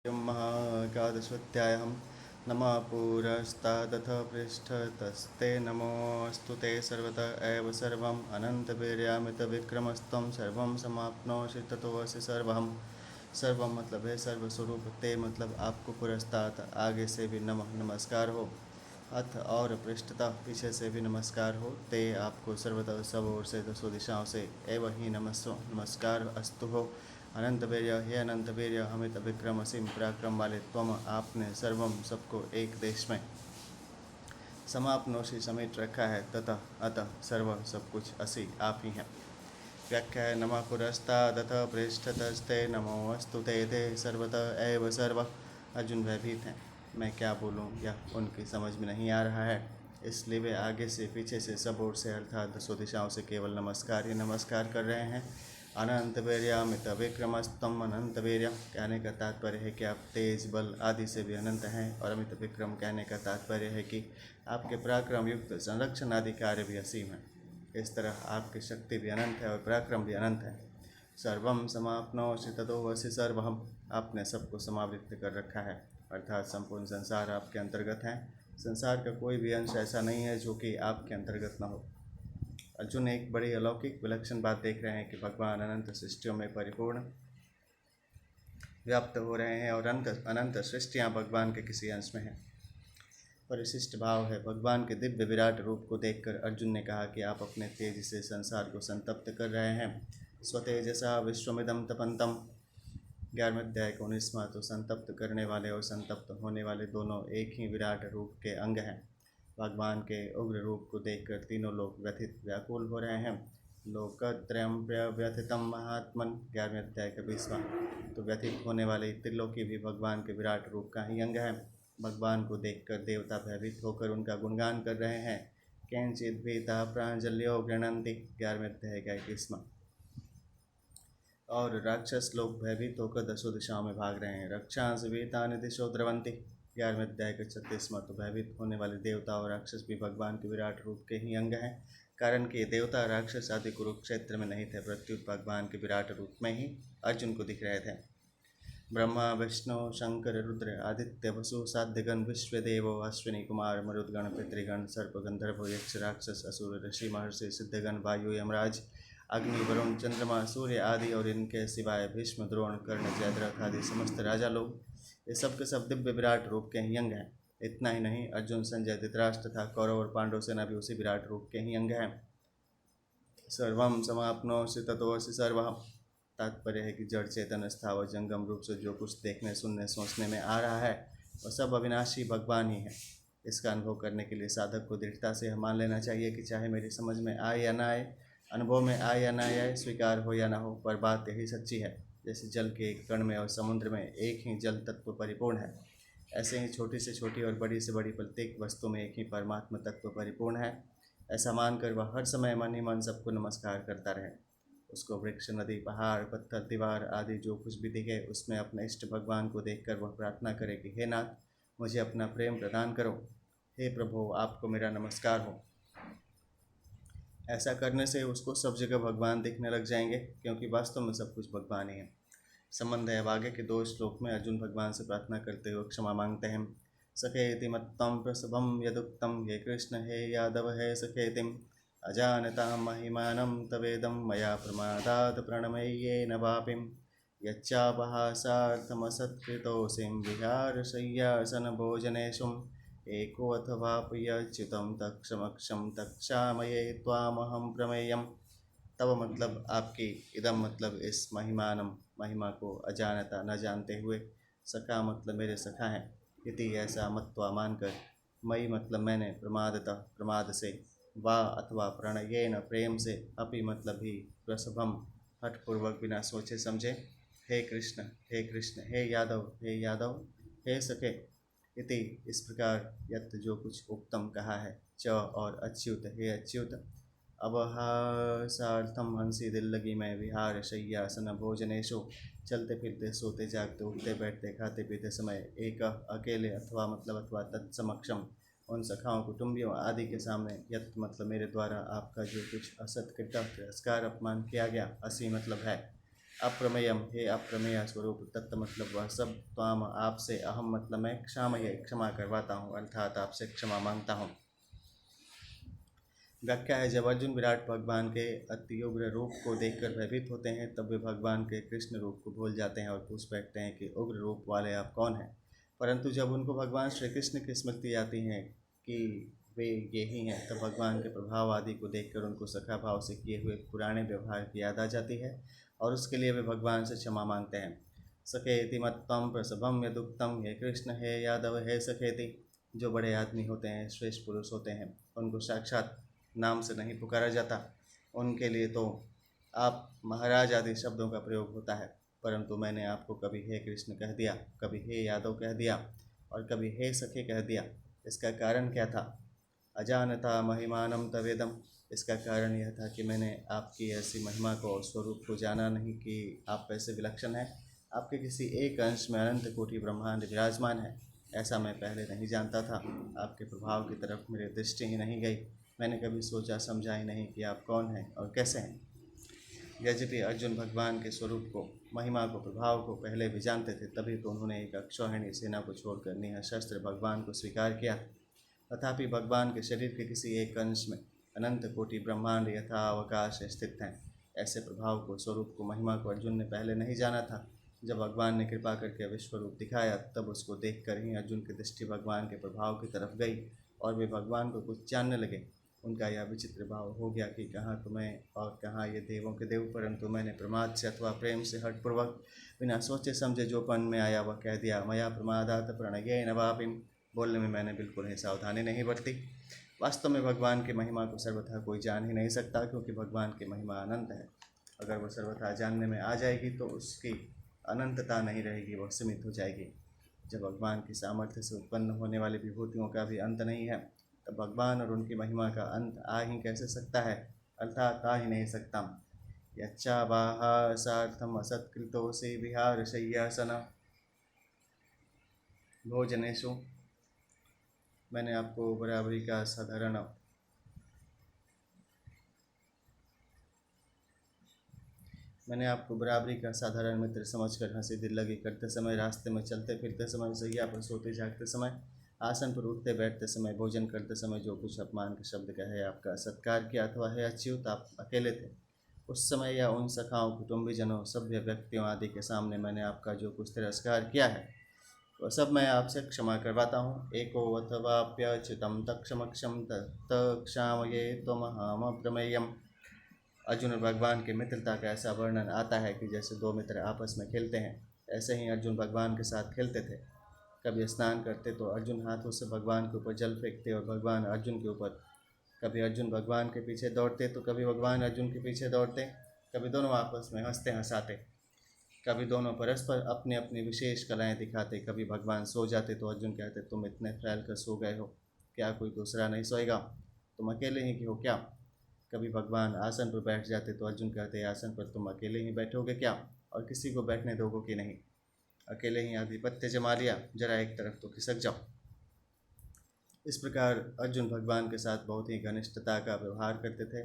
महाकादशोऽध्यायः नमः पुरस्तादथ पृष्ठतस्ते नमोऽस्तु ते सर्वत एव सर्वम् अनन्तवीर्यामितविक्रमस्त्वं सर्वं समाप्नोषि ततोऽसि सर्वं। सर्वम मतलब है सर्वस्वरूप, ते मतलब आपको पुरस्ताद आगे से भी नमस्कार हो, अथ और पृष्ठतः पीछे से भी नमस्कार हो, ते आपको सर्वतः सब ओर से दसों दिशाओं से एवं ही नमस्कार अस्तु हो। अनंत वीर्य, हे अनंत वीर्य, हमित विक्रम असीम पराक्रम वाले त्वम, आपने सर्वम सबको एक देश में समाप्नोषि समेट रखा है, ततः अतः सर्व सब कुछ असी आप ही हैं। व्याख्या है नमः पुरस्तादथ पृष्ठतस्ते नमो अस्तु ते सर्वतः एव सर्व। अर्जुन भयभीत हैं, मैं क्या बोलूं यह उनकी समझ में नहीं आ रहा है, इसलिए वे आगे से पीछे से सब ओर से अर्थात दसों दिशाओं से केवल नमस्कार ही नमस्कार कर रहे हैं। अनंत वीर्यामित विक्रमस्तम, अनंत वीर्य कहने का तात्पर्य है कि आप तेज बल आदि से भी अनंत हैं, और अमित विक्रम कहने का तात्पर्य है कि आपके पराक्रम युक्त संरक्षण आदि कार्य भी असीम हैं। इस तरह आपकी शक्ति भी अनंत है और पराक्रम भी अनंत है। सर्वम समाप्नोषि ततोऽसि सर्वम, आपने सबको समावृत कर रखा है, अर्थात संपूर्ण संसार आपके अंतर्गत हैं। संसार का कोई भी अंश ऐसा नहीं है जो कि आपके अंतर्गत न हो। अर्जुन एक बड़ी अलौकिक विलक्षण बात देख रहे हैं कि भगवान अनंत सृष्टियों में परिपूर्ण व्याप्त हो रहे हैं, और अनंत सृष्टियाँ भगवान के किसी अंश में हैं। परिशिष्ट भाव है। भगवान के दिव्य विराट रूप को देखकर अर्जुन ने कहा कि आप अपने तेज से संसार को संतप्त कर रहे हैं। स्वतेजसा विश्वमिदं तपन्तम, 11वें अध्याय का 19वां। तो संतप्त करने वाले और संतप्त होने वाले दोनों एक ही विराट रूप के अंग हैं। भगवान के उग्र रूप को देखकर तीनों लोग व्यथित व्याकुल हो रहे हैं। लोकत्रयं व्यथितं महात्मन, 11वें अध्याय का 20वां। तो व्यथित होने वाले त्रिलोकी भी भगवान के विराट रूप का ही अंग है। भगवान को देखकर देवता भयभीत होकर उनका गुणगान कर रहे हैं। केंचित् भीता प्राञ्जल्यो गृह्णन्ति, 11वें अध्याय का 21वां। और राक्षस लोग भयभीत होकर दसों दिशाओं में भाग रहे हैं। रक्षांस वीतानि दिशो द्रवन्ति, 11वें अध्याय का 36वां। तो भयभीत होने वाले देवता और राक्षस भी भगवान के विराट रूप के ही अंग हैं, कारण कि देवता राक्षस आदि कुरुक्षेत्र में नहीं थे, प्रत्युत भगवान के विराट रूप में ही अर्जुन को दिख रहे थे। ब्रह्मा विष्णु शंकर रुद्र आदित्य वसु साध्यगण विश्वदेव अश्विनी कुमार मरुद्गण पितृगण सर्प गंधर्व यक्ष राक्षस असुर ऋषि महर्षि सिद्धगण वायु यमराज अग्नि वरुण चंद्रमा सूर्य आदि, और इनके सिवाय भीष्म द्रोण कर्ण जयद्रथ आदि समस्त राजा लोग, ये सब के सब दिव्य विराट रूप के ही अंग हैं। इतना ही नहीं, अर्जुन संजय धृतराष्ट्र तथा कौरव और पांडव सेना भी उसी विराट रूप के ही अंग हैं। सर्वम समाप्नोषि ततोऽसि सर्वः, तात्पर्य है कि जड़ चेतन स्थावर जंगम रूप से जो कुछ देखने सुनने सोचने में आ रहा है वह सब अविनाशी भगवान ही है। इसका अनुभव करने के लिए साधक को दृढ़ता से यह मान लेना चाहिए कि चाहे मेरी समझ में आए या ना आए, अनुभव में आए या ना आए, स्वीकार हो या ना हो, पर बात यही सच्ची है। जैसे जल के एक कण में और समुद्र में एक ही जल तत्व परिपूर्ण है, ऐसे ही छोटी से छोटी और बड़ी से बड़ी प्रत्येक वस्तु में एक ही परमात्मा तत्व परिपूर्ण है। ऐसा मानकर वह हर समय मन ही मन सबको नमस्कार करता रहे। उसको वृक्ष नदी पहाड़ पत्थर दीवार आदि जो कुछ भी दिखे, उसमें अपने इष्ट भगवान को देखकर वह प्रार्थना करे कि हे नाथ, मुझे अपना प्रेम प्रदान करो, हे प्रभु आपको मेरा नमस्कार हो। ऐसा करने से उसको सब जगह भगवान दिखने लग जाएंगे, क्योंकि वास्तव में सब कुछ भगवान ही है। संबंध है अब आगे के 2 श्लोक में अर्जुन भगवान से प्रार्थना करते हुए क्षमा मांगते हैं। सखेति मत्तं प्रसभं यदुक्तं, हे कृष्ण हे यादव हे सखेतिम, अजानतां महिमानं तवेदं मया प्रमादात् प्रणमय्येन वापिं, यच्चापहासार्थमसत्कृतोऽसिं विहारशय्यासनभोजनेषु एकोऽथवाप्यच्युतं तत्क्षमक्षं तत्क्षामये त्वामहं प्रमेयम्। तब मतलब आपकी, इदम मतलब इस महिमानम महिमा को, अजानता न जानते हुए, सखा मतलब मेरे सखा हैं, इति ऐसा मत्वा मानकर, मई मतलब मैंने, प्रमादतः प्रमाद से, वा अथवा प्रणयेन प्रेम से, अपि मतलब ही, प्रसभम हठपूर्वक बिना सोचे समझे, हे कृष्ण हे कृष्ण, हे यादव हे यादव, हे सखे, इति इस प्रकार, यत् जो कुछ उक्तम कहा है, च और अच्युत हे अच्युत, अवहासार्थम हंसी दिल लगी मैं विहार शय्यासन भोजनेशु, चलते फिरते सोते जागते उठते बैठते खाते पीते समय, एक अकेले अथवा मतलब अथवा तत्समक्षम उन सखाओं कुटुंबियों आदि के सामने, यत् मतलब मेरे द्वारा आपका जो कुछ असत्कृत तिरस्कार अपमान किया गया, असी मतलब है, अप्रमेयम, हे अप्रमेय स्वरूप, तत्व मतलब वह सब, त्वाम आपसे, अहम मतलब मैं, क्षामये क्षमा करवाता हूँ, अर्थात आपसे क्षमा मांगता हूँ। व्याख्या है, जब अर्जुन विराट भगवान के अति उग्र रूप को देखकर भयभीत होते हैं तब वे भगवान के कृष्ण रूप को भूल जाते हैं और पूछ बैठते हैं कि उग्र रूप वाले आप कौन हैं। परंतु जब उनको भगवान श्री कृष्ण की स्मृति आती है कि वे ये ही हैं, तब भगवान के प्रभाव आदि को देखकर उनको सखा भाव से किए हुए पुराने व्यवहार की याद आ जाती है और उसके लिए वे भगवान से क्षमा मांगते हैं। सखेति मत्तम प्रसभम यदुक्तम, हे कृष्ण हे यादव हे सखेति। जो बड़े आदमी होते हैं, श्रेष्ठ पुरुष होते हैं, उनको साक्षात नाम से नहीं पुकारा जाता। उनके लिए तो आप महाराज आदि शब्दों का प्रयोग होता है, परंतु मैंने आपको कभी हे कृष्ण कह दिया, कभी हे यादव कह दिया और कभी हे सखे कह दिया। इसका कारण क्या था? अजानता महिमानम तवेदम। इसका कारण यह था कि मैंने आपकी ऐसी महिमा को और स्वरूप को जाना नहीं कि आप कैसे विलक्षण हैं। आपके किसी एक अंश में अनंत कोटि ब्रह्मांड विराजमान है, ऐसा मैं पहले नहीं जानता था। आपके प्रभाव की तरफ मेरी दृष्टि ही नहीं गई। मैंने कभी सोचा समझा ही नहीं कि आप कौन हैं और कैसे हैं। यद्यपि अर्जुन भगवान के स्वरूप को, महिमा को, प्रभाव को पहले भी जानते थे, तभी तो उन्होंने एक अक्षौहिणी सेना को छोड़कर निःशस्त्र भगवान को स्वीकार किया। तथापि भगवान के शरीर के किसी एक अंश में अनंत कोटि ब्रह्मांड यथावकाश स्थित हैं। ऐसे प्रभाव को, स्वरूप को, महिमा को अर्जुन ने पहले नहीं जाना था। जब भगवान ने कृपा करके विश्वरूप दिखाया, तब उसको देखकर ही अर्जुन की दृष्टि भगवान के प्रभाव की तरफ गई और वे भगवान को कुछ जानने लगे। उनका यह विचित्र भाव हो गया कि कहाँ तो मैं और कहाँ ये देवों के देव, परंतु मैंने प्रमाद से अथवा प्रेम से हठपूर्वक बिना सोचे समझे जो पन में आया वह कह दिया। मया प्रमादात प्रणयेन वापिम। बोलने में मैंने बिल्कुल ही सावधानी नहीं बरती। वास्तव में भगवान की महिमा को सर्वथा कोई जान ही नहीं सकता, क्योंकि भगवान की महिमा अनंत है। अगर वह सर्वथा जानने में आ जाएगी तो उसकी अनंतता नहीं रहेगी, वह सीमित हो जाएगी। जब भगवान की सामर्थ्य से उत्पन्न होने वाली विभूतियों का भी अंत नहीं है, तब भगवान और उनकी महिमा का अंत आ ही कैसे सकता है, अर्थात आ ही नहीं सकता। यच्चावाहासार्थम असत्कृतोऽसि विहारशय्यासन भोजनेषु। मैंने आपको बराबरी का साधारण मित्र समझकर हंसी दिल लगी करते समय, रास्ते में चलते फिरते समय, सैया पर सोते जागते समय, आसन पर उठते बैठते समय, भोजन करते समय जो कुछ अपमान के शब्द कहे, आपका सत्कार किया अथवा है अच्युत आप अकेले थे उस समय, या उन सखाओं, कुटुंबीजनों, सभ्य व्यक्तियों आदि के सामने मैंने आपका जो कुछ तिरस्कार किया है, वह सब मैं आपसे क्षमा करवाता हूँ। एको अथवाप्यच्युतम तत्क्षमक्षम तत्क्षामये त्वमहमप्रमेयम्। अर्जुन और भगवान की मित्रता का ऐसा वर्णन आता है कि जैसे दो मित्र आपस में खेलते हैं, ऐसे ही अर्जुन भगवान के साथ खेलते थे। कभी स्नान करते तो अर्जुन हाथों से भगवान के ऊपर जल फेंकते और भगवान अर्जुन के ऊपर। कभी अर्जुन भगवान के पीछे दौड़ते तो कभी भगवान अर्जुन के पीछे दौड़ते। कभी दोनों आपस में हंसते हंसाते, कभी दोनों परस्पर अपनी अपनी विशेष कलाएं दिखाते। कभी भगवान सो जाते तो अर्जुन कहते, तुम इतने फैल कर सो गए हो, क्या कोई दूसरा नहीं सोएगा? तुम अकेले ही हो क्या? कभी भगवान आसन पर बैठ जाते तो अर्जुन कहते, आसन पर तुम अकेले ही बैठोगे क्या, और किसी को बैठने दोगे कि नहीं? अकेले ही आधिपत्य जमा लिया, जरा एक तरफ तो खिसक जाओ। इस प्रकार अर्जुन भगवान के साथ बहुत ही घनिष्ठता का व्यवहार करते थे।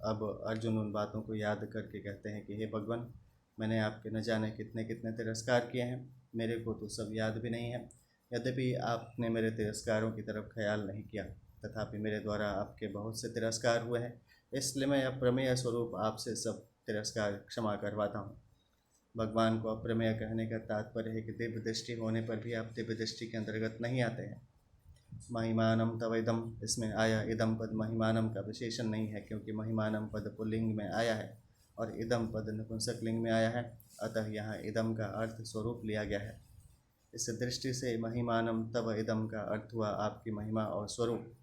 अब अर्जुन उन बातों को याद करके कहते हैं कि हे भगवान, मैंने आपके न जाने कितने कितने तिरस्कार किए हैं, मेरे को तो सब याद भी नहीं है। यद्यपि आपने मेरे तिरस्कारों की तरफ ख्याल नहीं किया, तथापि मेरे द्वारा आपके बहुत से तिरस्कार हुए हैं, इसलिए मैं अप्रमेय स्वरूप आपसे सब तिरस्कार क्षमा करवाता हूँ। भगवान को अप्रमेय कहने का तात्पर्य है कि दिव्य दृष्टि होने पर भी आप दिव्य दृष्टि के अंतर्गत नहीं आते हैं। महिमानम तव इदम, इसमें आया इदम पद महिमानम का विशेषण नहीं है, क्योंकि महिमानम पद पुल्लिंग में आया है और इदम पद नपुंसक लिंग में आया है, अतः यहाँ इदम का अर्थ स्वरूप लिया गया है। इस दृष्टि से महिमानम तव इदम का अर्थ हुआ आपकी महिमा और स्वरूप।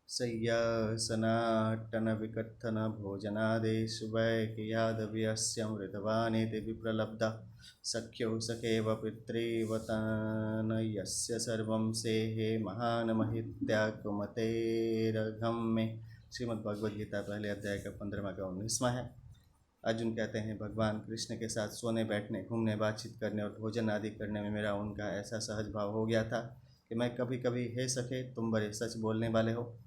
सय्यासनाट्टन विकथन भोजनादेशु वैकियादव्यस्यमृतवानिति विप्रलब्धा सख्यो सखेव पितृवतनयस्य सर्वं सेहे महान महित्याकुमतेरघं में। श्रीमद्भगवद्गीता पहले अध्याय का 15वां का 19वां है। अर्जुन कहते हैं, भगवान कृष्ण के साथ सोने बैठने, घूमने, बातचीत करने और भोजन आदि करने में मेरा उनका ऐसा सहज भाव हो गया था कि मैं कभी कभी हे सखे तुम बड़े सच बोलने वाले हो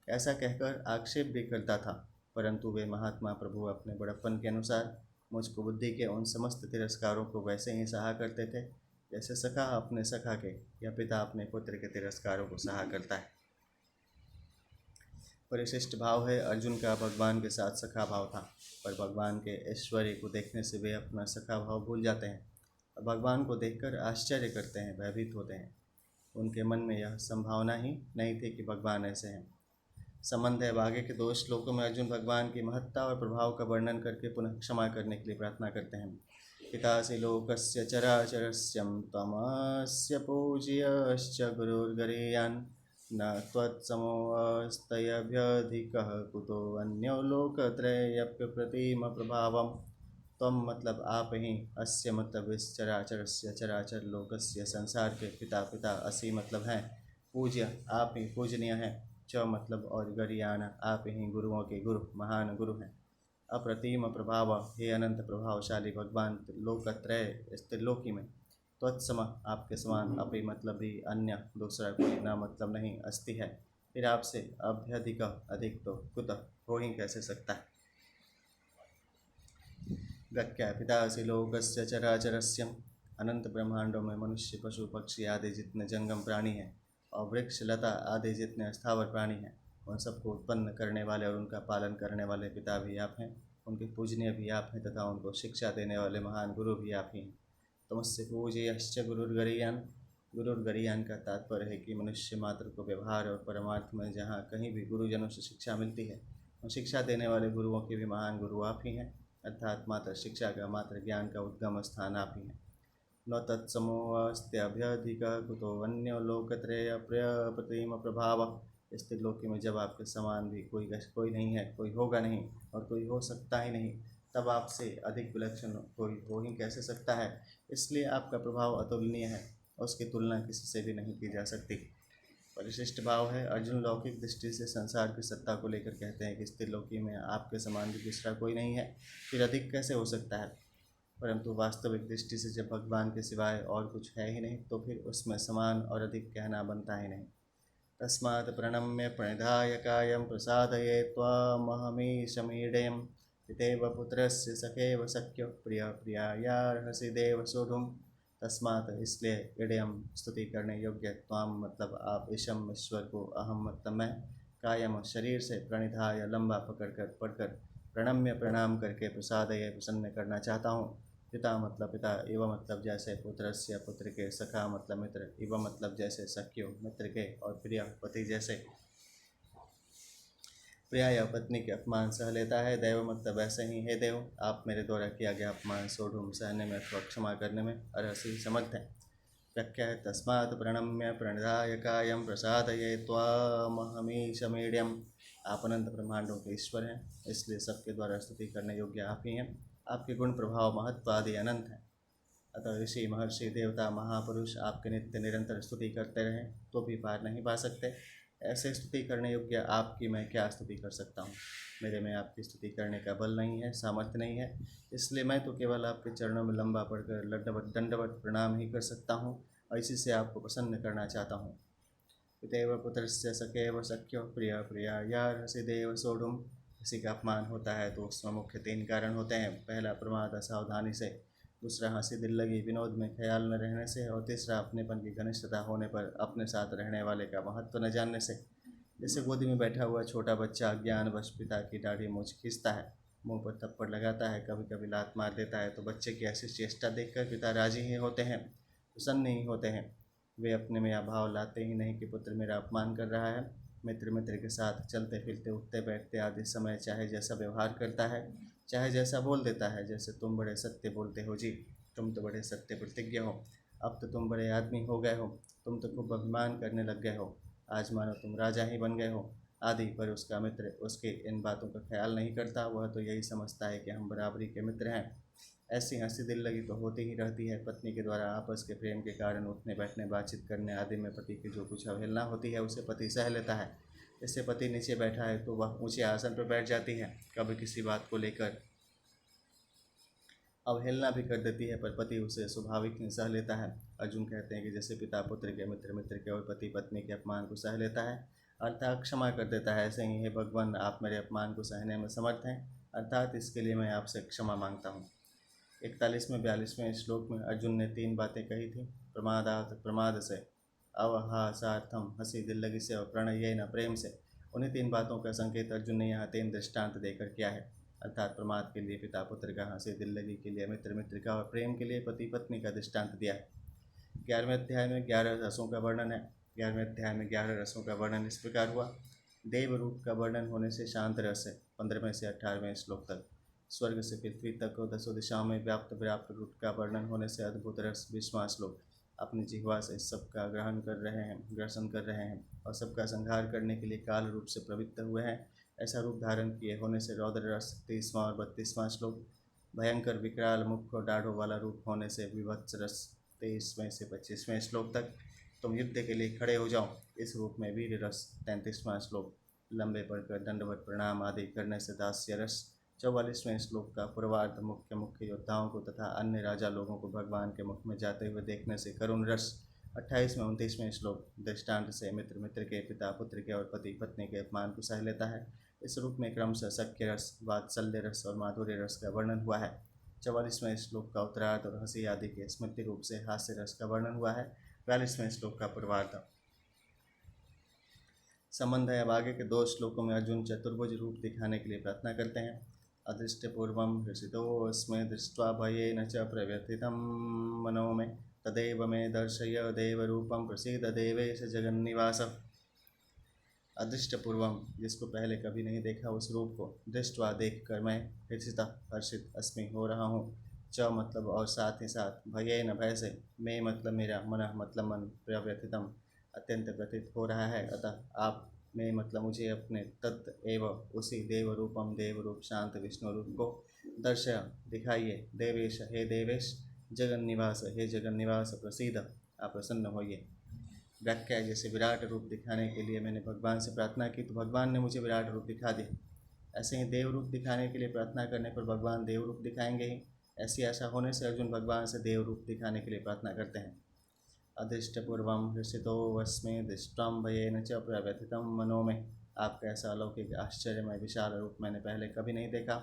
ऐसा कहकर आक्षेप भी करता था, परंतु वे महात्मा प्रभु अपने बड़प्पन के अनुसार मुझको बुद्धि के उन समस्त तिरस्कारों को वैसे ही सहा करते थे जैसे सखा अपने सखा के या पिता अपने पुत्र के तिरस्कारों को सहा करता है। परिशिष्ट भाव है अर्जुन का भगवान के साथ सखा भाव था, पर भगवान के ऐश्वर्य को देखने से वे अपना सखा भाव भूल जाते हैं और भगवान को देखकर आश्चर्य करते हैं, भयभीत होते हैं। उनके मन में यह संभावना ही नहीं थी कि भगवान ऐसे हैं। संबंध है आगे के 2 श्लोकों में अर्जुन भगवान की महत्ता और प्रभाव का वर्णन करके पुनः क्षमा करने के लिए प्रार्थना करते हैं। पितासि लोकस्य चराचरस्यं त्वमस्य पूज्यश्च गुरुर्गरीयान् न त्वत्समोऽस्त्यभ्यधिकः कुतो अन्यो लोकत्रयप्यप्रतिम प्रभावम्। त्वम मतलब आप ही, अस्य मतलब इस चराचरस्य चराचर लोकस्य संसार के पिता, पिता असी मतलब हैं, पूज्य आप ही पूजनीय हैं, च मतलब और गरियान आप ही गुरुओं के गुरु, महान गुरु हैं। अप्रतिम प्रभाव हे अनंत प्रभावशाली भगवान, लोकत्रय त्रिलोकी में, त्वत्सम आपके समान, अपि मतलब भी अन्य दूसरा कोई न मतलब नहीं, अस्ति है, फिर आपसे अभ्यधिक अधिक तो कुतः हो ही कैसे सकता है। गत्या पितासि लोकस्य चराचरस्यम, अनंत ब्रह्मांडों में मनुष्य पशु पक्षी आदि जितने जंगम प्राणी हैं और वृक्ष लता आदि जितने स्थावर प्राणी हैं, उन सबको उत्पन्न करने वाले और उनका पालन करने वाले पिता भी आप हैं, उनके पूजनीय भी आप हैं तथा उनको शिक्षा देने वाले महान गुरु भी आप ही हैं। तमस्य पूजयश्च गुरुर्गरीयान, गुरुर्गरीयान का तात्पर्य है कि मनुष्य मात्र को व्यवहार और परमार्थ में जहाँ कहीं भी गुरुजनों से शिक्षा मिलती है, और शिक्षा देने वाले गुरुओं के भी महान गुरु आप ही हैं, अर्थात मात्र शिक्षा का, मात्र ज्ञान का उद्गम स्थान आप ही हैं। न तत्समोऽस्त्यभ्यधिकः कुतो अन्यो लोकत्रय प्रतिम प्रभाव, इस त्रिलोकी में जब आपके समान भी कोई नहीं है, कोई होगा नहीं और कोई हो सकता ही नहीं, तब आपसे अधिक विलक्षण कोई हो ही कैसे सकता है। इसलिए आपका प्रभाव अतुलनीय है, उसकी तुलना किसी से भी नहीं की जा सकती। परिशिष्ट भाव है अर्जुन लौकिक दृष्टि से संसार की सत्ता को लेकर कहते हैं कि इस त्रिलोकी में आपके समान भी दूसरा कोई नहीं है, फिर अधिक कैसे हो सकता है। परंतु वास्तविक दृष्टि से जब भगवान के सिवाय और कुछ है ही नहीं, तो फिर उसमें समान और अधिक कहना बनता ही नहीं। तस्मात् प्रणम्य प्रणिधाय कायं प्रसादये त्वामहमीशमीडेयं, पितेव पुत्रस्य सखेव सख्यो प्रिय प्रियायार्हसि देव सोढुम्। तस्मात् इसलिए, इडेयम स्तुति करने योग्य, त्वाम मतलब आप, ईशम ईश्वर को, अहम मतलब मैं, कायम शरीर से, प्रणिधाय लंबा पढ़कर प्रणम्य प्रणाम करके, प्रसादय प्रसन्न करना चाहता हूँ। पिता मतलब पिता, एवं मतलब जैसे, पुत्रस्य पुत्र के, सखा मतलब मित्र, एवं मतलब जैसे, सख्यो मित्र के, और प्रिय पति जैसे। प्रिया या पत्नी के अपमान सह लेता है, दैव मतलब ऐसे ही, हे देव आप मेरे द्वारा किया गया अपमान सोढ़ूम सहने में अथवा क्षमा करने में अर्हसि समर्थ है। व्याख्या है तस्मात् प्रणम्य प्रणिधाय कायं प्रसादये त्वामहमीशमीड्यम, आप अनंत ब्रह्मांडों के ईश्वर हैं, इसलिए सबके द्वारा स्तुति करने योग्य आप ही हैं। आपके गुण प्रभाव महत्व आदि अनंत हैं, अतः ऋषि महर्षि देवता महापुरुष आपके नित्य निरंतर स्तुति करते रहें तो भी पार नहीं पा सकते। ऐसे स्तुति करने योग्य आपकी मैं क्या स्तुति कर सकता हूँ। मेरे में आपकी स्तुति करने का बल नहीं है, सामर्थ्य नहीं है, इसलिए मैं तो केवल आपके चरणों में लंबा पड़कर दंडवत प्रणाम ही कर सकता हूँ और इसी से आपको प्रसन्न करना चाहता हूँ। पितेव पुत्रस्य सखेव सख्यो प्रिय प्रियायार्हसि देव सोढुम्। किसी का अपमान होता है तो उसमें मुख्य 3 कारण होते हैं। पहला, प्रमाद असावधानी से, दूसरा, हंसी दिल लगी विनोद में ख्याल न रहने से, और तीसरा, अपनेपन की घनिष्ठता होने पर अपने साथ रहने वाले का महत्व न जानने से। जैसे गोदी में बैठा हुआ छोटा बच्चा अज्ञानवश पिता की दाढ़ी मूंछ खींचता है, मुंह पर थप्पड़ लगाता है, कभी कभी लात मार देता है, तो बच्चे की ऐसी चेष्टा देखकर पिता राजी ही होते हैं, प्रसन्न ही होते हैं। वे अपने में यह भाव लाते ही नहीं कि पुत्र मेरा अपमान कर रहा है। मित्र के साथ चलते फिरते, उठते बैठते आदि समय चाहे जैसा व्यवहार करता है, चाहे जैसा बोल देता है, जैसे तुम बड़े सत्य बोलते हो जी, तुम तो बड़े सत्य प्रतिज्ञ हो, अब तो तुम बड़े आदमी हो गए हो, तुम तो खूब अभिमान करने लग गए हो, आज मानो तुम राजा ही बन गए हो आदि। पर उसका मित्र उसके इन बातों का ख्याल नहीं करता, वह तो यही समझता है कि हम बराबरी के मित्र हैं। ऐसी हंसी दिल लगी तो होती ही रहती है। पत्नी के द्वारा आपस के प्रेम के कारण उठने बैठने, बातचीत करने आदि में पति की जो कुछ अवहेलना होती है उसे पति सह लेता है। जैसे पति नीचे बैठा है तो वह ऊंचे आसन पर बैठ जाती है, कभी किसी बात को लेकर अवहेलना भी कर देती है, पर पति उसे स्वाभाविक ही सह लेता है। अर्जुन कहते हैं कि जैसे पिता पुत्र के, मित्र मित्र के और पति पत्नी के अपमान को सह लेता है अर्थात क्षमा कर देता है, ऐसे ही हे भगवान आप मेरे अपमान को सहने में समर्थ हैं, अर्थात इसके लिए मैं आपसे क्षमा मांगता हूँ। 41वें 42वें श्लोक में अर्जुन ने 3 बातें कही थी। प्रमादात, प्रमाद से, अवहासार्थम, हंसी दिल लगी से, और प्रणय न, प्रेम से। उन्हीं 3 बातों का संकेत अर्जुन ने यहाँ 3 दृष्टांत देकर किया है। अर्थात प्रमाद के लिए पिता पुत्र का, हंसी दिल लगी के लिए मित्र मित्र का, और प्रेम के लिए पति पत्नी का दृष्टांत दिया है। 11वें अध्याय में 11 रसों का वर्णन है। 11वें अध्याय में 11 रसों का वर्णन इस प्रकार हुआ। देव रूप का वर्णन होने से शांत रस है, 15वें से 18वें श्लोक तक। स्वर्ग से पृथ्वी तक और 10 दिशाओं में व्याप्त व्याप्त रूप का वर्णन होने से अद्भुत रस, 20वां श्लोक। अपनी जिह्वा से सबका ग्रहण कर रहे हैं, ग्रसन कर रहे हैं, और सबका संहार करने के लिए काल रूप से प्रवृत्त हुए हैं, ऐसा रूप धारण किए होने से रौद्र रस, 30वां और 32वां श्लोक। भयंकर विकराल मुख और दाढ़ों वाला रूप होने से विभत्स रस, 23वें से 25वें श्लोक तक। तुम युद्ध के लिए खड़े हो जाओ, इस रूप में वीर रस, 33वां श्लोक। लंबे पड़कर दंडवत प्रणाम आदि करने से दास्य रस, 44वें श्लोक का पूर्वार्ध। मुख्य मुख्य योद्धाओं को तथा अन्य राजा लोगों को भगवान के मुख में जाते हुए देखने से करुण रस, 28वें 29वें श्लोक। दृष्टांत से मित्र मित्र के, पिता पुत्र के और पति पत्नी के अपमान को सह लेता है। इस रूप में क्रमशः सख्य रस, वात्सल्य रस और माधुर्य रस का वर्णन हुआ है। 44वें श्लोक का उत्तरार्ध और हंसी आदि के स्मृति रूप से हास्य रस का वर्णन हुआ है। 42वें श्लोक का पूर्वार्ध। संबंध है। अब आगे के 2 श्लोकों में अर्जुन चतुर्भुज रूप दिखाने के लिए प्रार्थना करते हैं। अदृष्टपूर्वं हृषितोऽस्मि दृष्ट्वा भयेन च प्रव्यथितं मनो मे, तदेव मे दर्शय देवरूपं प्रसीद देवेश जगन्निवास। अदृष्टपूर्वम, जिसको पहले कभी नहीं देखा उस रूप को, दृष्टवा देख कर मैं, हर्षिता हर्षित, अस्मि हो रहा हूँ, च मतलब और साथ ही साथ, भयेन भय से, मैं मतलब मेरा, मन मतलब मन, प्रव्यथितम अत्यंत व्यथित हो रहा है, अतः आप में मतलब मुझे अपने तत्व एवं उसी देव रूपम देव रूप शांत विष्णु रूप को दर्शय दिखाइए। देवेश, हे देवेश, जगन निवास, हे जगन निवास, प्रसीद, आप प्रसन्न होइए। व्याख्या है, जैसे विराट रूप दिखाने के लिए मैंने भगवान से प्रार्थना की तो भगवान ने मुझे विराट रूप दिखा दिया, ऐसे ही देव रूप दिखाने के लिए प्रार्थना करने पर भगवान देव रूप दिखाएंगे ही। ऐसी आशा होने से अर्जुन भगवान से देव रूप दिखाने के लिए प्रार्थना करते हैं। अदृष्टपूर्वं हृषितोऽस्मि दृष्ट्वां भयेन च प्रव्यथितं मनो मे, आपका ऐसा अलौकिक आश्चर्यमय विशाल रूप मैंने पहले कभी नहीं देखा।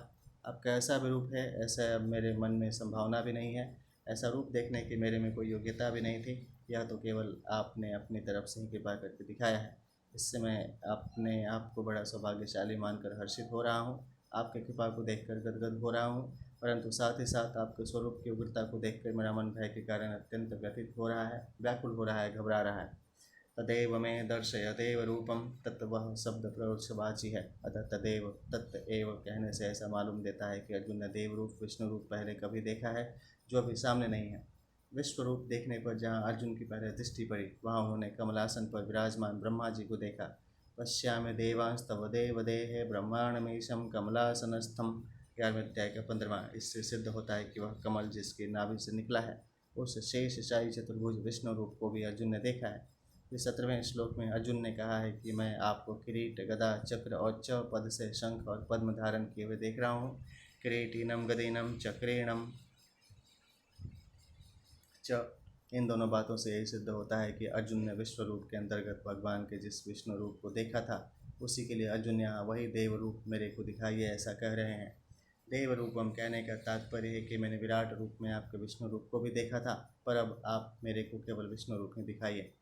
आपका ऐसा भी रूप है, ऐसा मेरे मन में संभावना भी नहीं है, ऐसा रूप देखने की मेरे में कोई योग्यता भी नहीं थी। यह तो केवल आपने अपनी तरफ से ही कृपा करके दिखाया है। इससे मैं अपने आप को बड़ा सौभाग्यशाली मानकर हर्षित हो रहा हूँ। आपकी कृपा को देखकर गदगद हो रहा हूँ, परंतु साथ ही साथ आपके स्वरूप की उग्रता को देखकर मेरा मन भय के कारण अत्यंत व्यथित हो रहा है, व्याकुल हो रहा है, घबरा रहा है। तदेव में दर्शय देव रूपम, तत्व वह शब्द प्रवृक्षवाची है, अतः तदेव तत्व एव कहने से ऐसा मालूम देता है कि अर्जुन ने देव रूप विष्णु रूप पहले कभी देखा है जो अभी सामने नहीं है। विश्व रूप देखने पर जहाँ अर्जुन की पहले दृष्टि पड़ी वहाँ उन्होंने कमलासन पर विराजमान ब्रह्मा जी को देखा। पश्यामि देवांस्तव देव देहे ब्रह्मांडमीशं कमलासनस्थम, 11वें अध्याय का 15वां। इससे सिद्ध होता है कि वह कमल जिसके नाभि से निकला है उस शेष शाही चतुर्भुज विष्णु रूप को भी अर्जुन ने देखा है। इस 17वें श्लोक में अर्जुन ने कहा है कि मैं आपको किरीट गदा चक्र और च पद से शंख और पद्म धारण किए हुए देख रहा हूँ। किरीटिनम गदीनम चक्रेणम च, इन दोनों बातों से यही सिद्ध होता है कि अर्जुन ने विश्व रूप के अंतर्गत भगवान के जिस विष्णु रूप को देखा था उसी के लिए अर्जुन यहाँ वही देव रूप मेरे को दिखाइए ऐसा कह रहे हैं। देव रूपम कहने का तात्पर्य है कि मैंने विराट रूप में आपके विष्णु रूप को भी देखा था, पर अब आप मेरे को केवल विष्णु रूप में दिखाइए।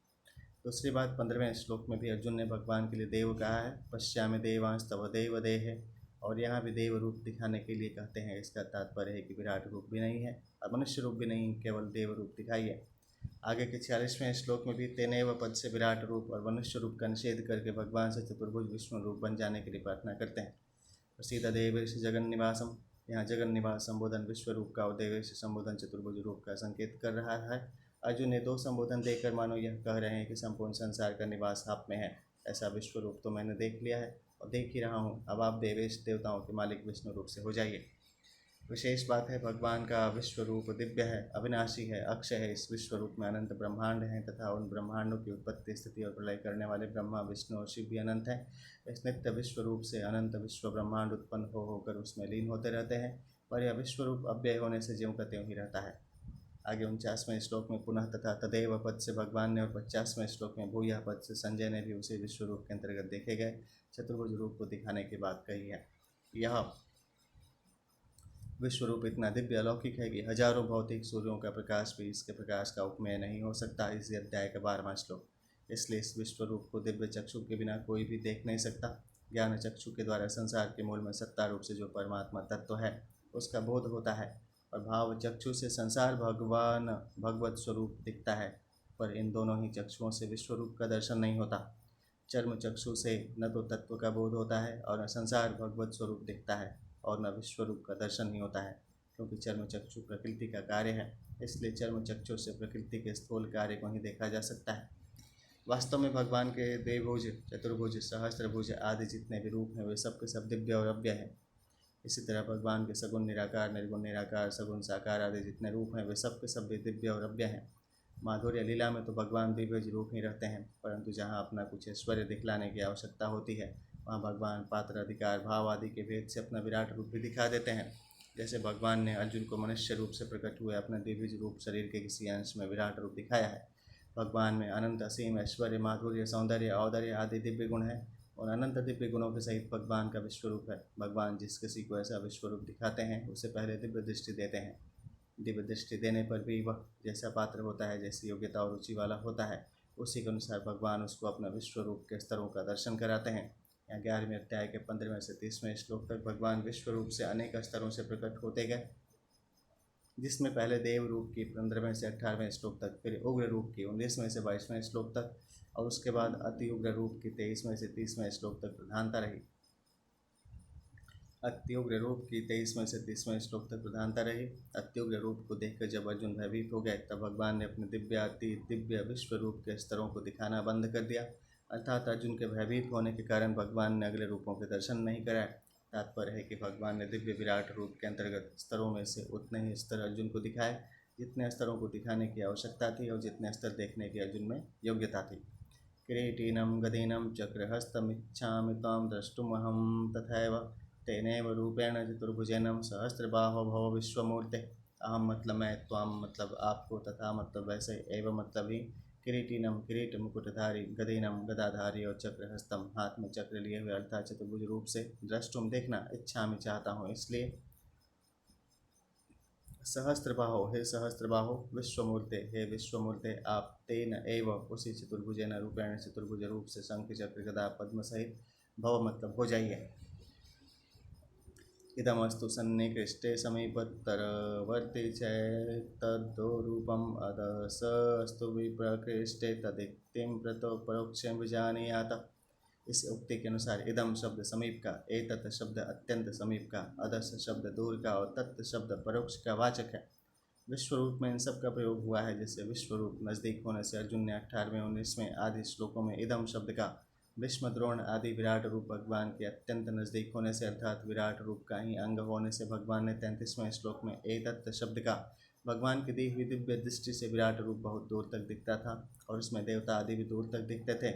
दूसरी बात, 15वें श्लोक में भी अर्जुन ने भगवान के लिए देव कहा है। पश्यामि देवांस्तव देव देहे, और यहाँ भी देव रूप दिखाने के लिए कहते हैं। इसका तात्पर्य है कि विराट रूप भी नहीं है और मनुष्य रूप भी नहीं, केवल देव रूप दिखाइए। आगे के 46वें श्लोक में भी तेनेव पद से विराट रूप और मनुष्य रूप का निषेध करके भगवान से चतुर्भुज विष्णु रूप बन जाने के लिए प्रार्थना करते हैं। प्रसीद देवेश जगन निवासम, यहाँ जगन निवास संबोधन विश्व रूप का और देवेश संबोधन चतुर्भुज रूप का संकेत कर रहा है। अर्जुन ने 2 संबोधन देकर मानो यह कह रहे हैं कि संपूर्ण संसार का निवास आप में है। ऐसा विश्व रूप तो मैंने देख लिया है और देख ही रहा हूँ, अब आप देवेश देवताओं के मालिक विष्णु रूप से हो जाइए। विशेष बात है, भगवान का विश्व रूप दिव्य है, अविनाशी है, अक्षय है। इस विश्व रूप में अनंत ब्रह्मांड हैं तथा उन ब्रह्मांडों की उत्पत्ति स्थिति और प्रलय करने वाले ब्रह्मा विष्णु और शिव भी अनंत हैं। इस नित्य विश्व रूप से अनंत विश्व ब्रह्मांड उत्पन्न हो होकर उसमें लीन होते रहते हैं, पर यह विश्व रूप अव्यय होने से ज्यों का त्यों ही रहता है। आगे 49वें श्लोक में पुनः तथा तदेव पद से भगवान ने और 50वें श्लोक में भूया पद से संजय ने भी उसी विश्व रूप के अंतर्गत देखे गए चतुर्भुज रूप को दिखाने की बात कही है। यह विश्व रूप इतना दिव्य अलौकिक है कि हजारों भौतिक सूर्यों का प्रकाश भी इसके प्रकाश का उपमेय नहीं हो सकता। इसी अध्याय का 12वां श्लोक। इसलिए इस विश्व रूप को दिव्य चक्षु के बिना कोई भी देख नहीं सकता। ज्ञान चक्षु के द्वारा संसार के मूल में सत्ता रूप से जो परमात्मा तत्व है उसका बोध होता है, और भाव चक्षु से संसार भगवान भगवत स्वरूप दिखता है, पर इन दोनों ही चक्षुओं से विश्व रूप का दर्शन नहीं होता। चर्म चक्षु से न तो तत्व का बोध होता है और न संसार भगवत स्वरूप दिखता है और न विश्व रूप का दर्शन ही होता है, क्योंकि चर्म चक्षु प्रकृति का कार्य है। इसलिए चर्म चक्षु से प्रकृति के स्थूल कार्य को ही देखा जा सकता है। वास्तव में भगवान के द्विभुज, चतुर्भुज, सहस्त्रभुज आदि जितने भी रूप हैं वे सब के सब दिव्य और अव्यय हैं। इसी तरह भगवान के सगुण निराकार, निर्गुण निराकार, सगुण साकार आदि जितने रूप हैं वे सब के सब भी दिव्य और अव्यय हैं। माधुर्य लीला में तो भगवान दिव्य रूप ही रहते हैं, परंतु जहाँ अपना कुछ ऐश्वर्य दिखलाने की आवश्यकता होती है वहाँ भगवान पात्र, अधिकार, भाव आदि के भेद से अपना विराट रूप भी दिखा देते हैं। जैसे भगवान ने अर्जुन को मनुष्य रूप से प्रकट हुए अपने दिव्य रूप शरीर के किसी अंश में विराट रूप दिखाया है। भगवान में अनंत असीम ऐश्वर्य, माधुर्य, सौंदर्य, औदर्य आदि दिव्य गुण हैं और अनंत दिव्य गुणों के सहित भगवान का विश्व रूप है। भगवान जिस किसी को ऐसा विश्व रूप दिखाते हैं उसे पहले दिव्य दृष्टि देते हैं। दिव्य दृष्टि देने पर भी वह जैसा पात्र होता है, जैसी योग्यता और रुचि वाला होता है, उसी के अनुसार भगवान उसको अपना विश्व रूप के स्तरों का दर्शन कराते हैं। यहाँ 11वें अध्याय के 15वें से 30वें श्लोक तक भगवान विश्व रूप से अनेक स्तरों से प्रकट होते गए, जिसमें पहले देव रूप की 15वें से 18वें श्लोक तक, फिर उग्र रूप की 19वें से 22वें श्लोक तक और उसके बाद अति उग्र रूप की 23वें से 30वें श्लोक तक प्रधानता रही। अत्युग्र रूप की 23वें से 30वें श्लोक तक प्रधानता रही। अत्युग्र रूप को देखकर जब अर्जुन भयभीत हो गए तब भगवान ने अपने दिव्य अति दिव्य विश्व रूप के स्तरों को दिखाना बंद कर दिया। अर्थात अर्जुन के भयभीत होने के कारण भगवान ने अगले रूपों के दर्शन नहीं कराए। तात्पर्य है कि भगवान ने दिव्य विराट रूप के अंतर्गत स्तरों में से उतने ही स्तर अर्जुन को दिखाए जितने स्तरों को दिखाने की आवश्यकता थी और जितने स्तर देखने की अर्जुन में योग्यता थी। किरीटिनं गदिनं चक्रहस्तमिच्छामि त्वां द्रष्टुमहं तथैव तेनैव रूपेण चतुर्भुजेन सहस्रबाहो भव विश्वमूर्ते। अहम मतलब मैं, त्वाम मतलब आपको, तथा मतलब वैसे, एवं मतलब ही, किरीटिनम किरीट मुकुटधारी, गदीनम गदाधारी और चक्रहस्तम हाथ में चक्र लिए हुए अर्थात चतुर्भुज रूप से द्रष्टुम देखना, इच्छा में चाहता हूँ इसलिए। सहस्त्रबाहो हे सहस्त्रबाहो, विश्वमूर्ते हे विश्वमूर्ते, आप तेन एव उसी चतुर्भुजेन रूपेण चतुर्भुज रूप से शंख चक्र गदा पद्म सहित भव मतलब हो जाइए। इदमस्तु सन्निकृष्टे समीपत्तरवर्ति चैतद्धो रूपम अदसस्तु विप्रकृष्टे तदिक्तिं प्रतो परोक्षं विजानीयात। इस उक्ति के अनुसार इदम शब्द समीप का, एतत् शब्द अत्यंत समीप का, अदस शब्द दूर का और तत् शब्द परोक्ष का वाचक है। विश्व रूप में इन सब का प्रयोग हुआ है, जिससे विश्व रूप नज़दीक होने से अर्जुन ने 18वें 19वें आदि श्लोकों में इदम शब्द का, भीष्म द्रोण आदि विराट रूप भगवान के अत्यंत नज़दीक होने से अर्थात विराट रूप का ही अंग होने से भगवान ने 33वें श्लोक में एतत् शब्द का, भगवान की दी हुई दिव्य दृष्टि से विराट रूप बहुत दूर तक दिखता था और उसमें देवता आदि भी दूर तक दिखते थे।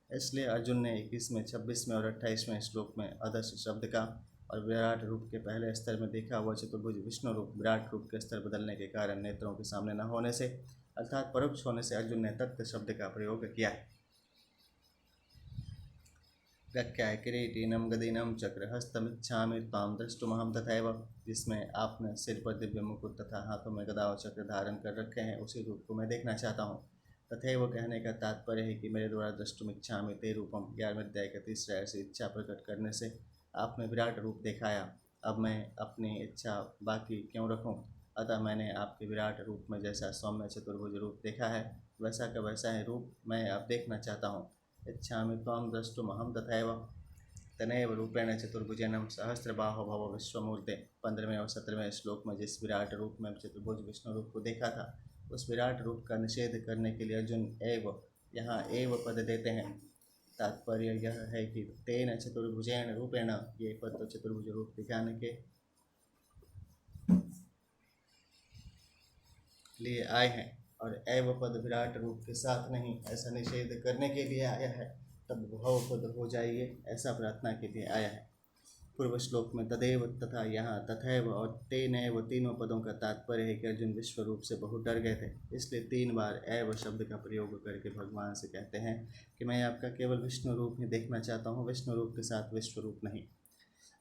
इसलिए अर्जुन ने 21वें, 26वें और 28वें श्लोक में अदश शब्द का और विराट रूप के पहले स्तर में देखा हुआ चतुर्भुज विष्णु रूप विराट रूप के स्तर बदलने के कारण नेत्रों के सामने न होने से अर्थात परोक्ष होने से अर्जुन ने तत्व शब्द का प्रयोग किया है। व्याख्या है किरीटिनम गदीनम चक्रहस्तमिच्छामि त्वां द्रष्टुमहं तथैव, जिसमें आपने सिर पर दिव्य मुकुट तथा हाथों में गदा और चक्र धारण कर रखे हैं उसी रूप को मैं देखना चाहता हूँ। तथैव कहने का तात्पर्य है कि मेरे द्वारा द्रष्टुमिच्छामि ते रूपम 11वें अध्याय का 3 ऐसी इच्छा प्रकट करने से आपने विराट रूप दिखाया। अब मैं अपनी इच्छा बाकी क्यों रखूं? अतः मैंने आपके विराट रूप में जैसा सौम्य चतुर्भुज रूप देखा है वैसा का वैसा ही रूप मैं अब देखना चाहता हूँ। इच्छामि त्वां द्रष्टुमहं तथैव तनैव रूपेण चतुर्भुजेन सहस्रबाहो भव विश्वमूर्ते। 15वें और 17वें श्लोक में जिस विराट रूप में चतुर्भुज विष्णु रूप को देखा था उस विराट रूप का निषेध करने के लिए अर्जुन एव यहाँ एव पद देते हैं। तात्पर्य यह है कि तेन चतुर्भुजेन रूपेण, ये पद तो चतुर्भुज रूप दिखाने के लिए आए हैं और एव पद विराट रूप के साथ नहीं, ऐसा निषेध करने के लिए आया है। तब भव पद हो जाइए ऐसा प्रार्थना के लिए आया है। पूर्व श्लोक में तदेव तथा यहाँ तथैव और तेनैव तीनों पदों का तात्पर्य है कि अर्जुन विश्व रूप से बहुत डर गए थे, इसलिए 3 बार एव शब्द का प्रयोग करके भगवान से कहते हैं कि मैं आपका केवल विष्णु रूप ही देखना चाहता हूँ, विष्णु रूप के साथ विश्व रूप नहीं।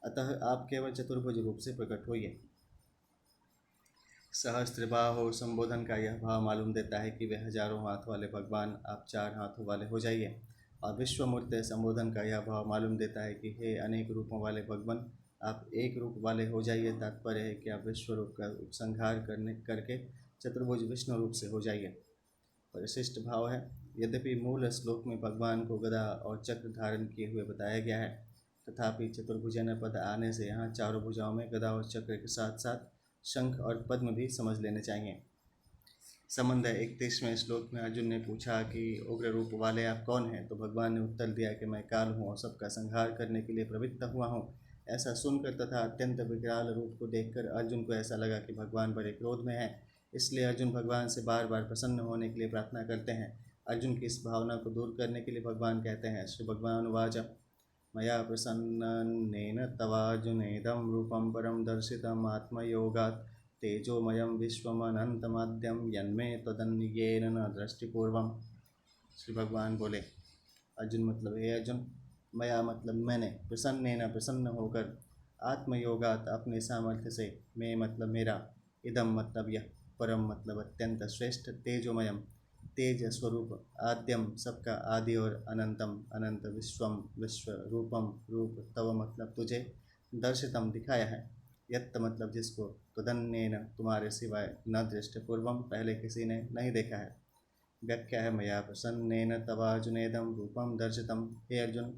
अतः आप केवल चतुर्भुज रूप से प्रकट होइए। सहस्त्रबाहो संबोधन का यह भाव मालूम देता है कि वे हजारों हाथ वाले भगवान, आप 4 हाथों वाले हो जाइए। और विश्वमूर्ति संबोधन का यह भाव मालूम देता है कि हे अनेक रूपों वाले भगवान, आप एक रूप वाले हो जाइए। तात्पर्य है कि आप विश्व रूप का उपसंहार करके चतुर्भुज विष्णु रूप से हो जाइए। परिशिष्ट भाव है। यद्यपि मूल श्लोक में भगवान को गदा और चक्र धारण किए हुए बताया गया है, तथापि चतुर्भुजन पद आने से यहाँ चारों भुजाओं में गदा और चक्र के साथ साथ शंख और पद्म भी समझ लेने चाहिए। संबंध 31वें श्लोक में अर्जुन ने पूछा कि उग्र रूप वाले आप कौन हैं? तो भगवान ने उत्तर दिया कि मैं काल हूँ और सबका संहार करने के लिए प्रवृत्त हुआ हूँ। ऐसा सुनकर तथा अत्यंत विकराल रूप को देखकर अर्जुन को ऐसा लगा कि भगवान बड़े क्रोध में हैं। इसलिए अर्जुन भगवान से बार बार प्रसन्न होने के लिए प्रार्थना करते हैं। अर्जुन की इस भावना को दूर करने के लिए भगवान कहते हैं, श्री भगवान उवाच मया प्रसन्नेन तवार्जुनेदं रूपं परं दर्शितम् आत्मयोगात् तेजोमयं विश्वमनन्तमाद्यं यन्मे त्वदन्येन न दृष्टिपूर्वम्। श्री भगवान बोले, अर्जुन मतलब हे अर्जुन, मया मतलब मैंने, प्रसन्न होकर, आत्मयोगात अपने सामर्थ्य से, मैं मतलब मेरा, इदम मतलब यह, परम मतलब अत्यंत श्रेष्ठ, तेजोमयम तेज स्वरूप, आद्यम सबका आदि और अनंतम अनंत, विश्वम विश्व, रूपम रूप, तव मतलब तुझे, दर्शितम दिखाया है, यत्त मतलब जिसको, तदन्येन तुम्हारे सिवाय, न दृष्टि पूर्वम पहले किसी ने नहीं देखा है। व्याख्या है मया प्रसन्नेन तवार्जुनेदम रूपम दर्शितम। हे अर्जुन,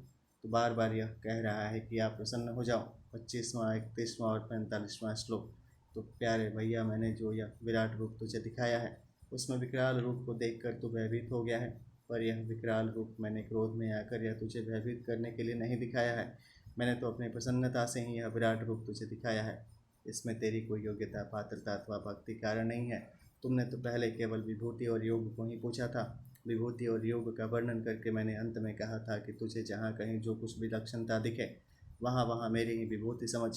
तो बार बार यह कह रहा है कि आप प्रसन्न हो जाओ। 25वां 31वां और 45वां श्लोक। तो प्यारे भैया, मैंने जो यह विराट रूप तुझे दिखाया है, उसमें विकराल रूप को देखकर तू भयभीत हो गया है, पर यह विकराल रूप मैंने क्रोध में आकर यह तुझे भयभीत करने के लिए नहीं दिखाया है। मैंने तो अपनी प्रसन्नता से ही यह विराट रूप तुझे दिखाया है। इसमें तेरी कोई योग्यता, पात्रता अथवा भक्ति कारण नहीं है। तुमने तो पहले केवल विभूति और योग को ही पूछा था। विभूति और योग का वर्णन करके मैंने अंत में कहा था कि तुझे जहाँ कहीं जो कुछ विलक्षणता दिखे, वहाँ वहाँ मेरी ही विभूति समझ।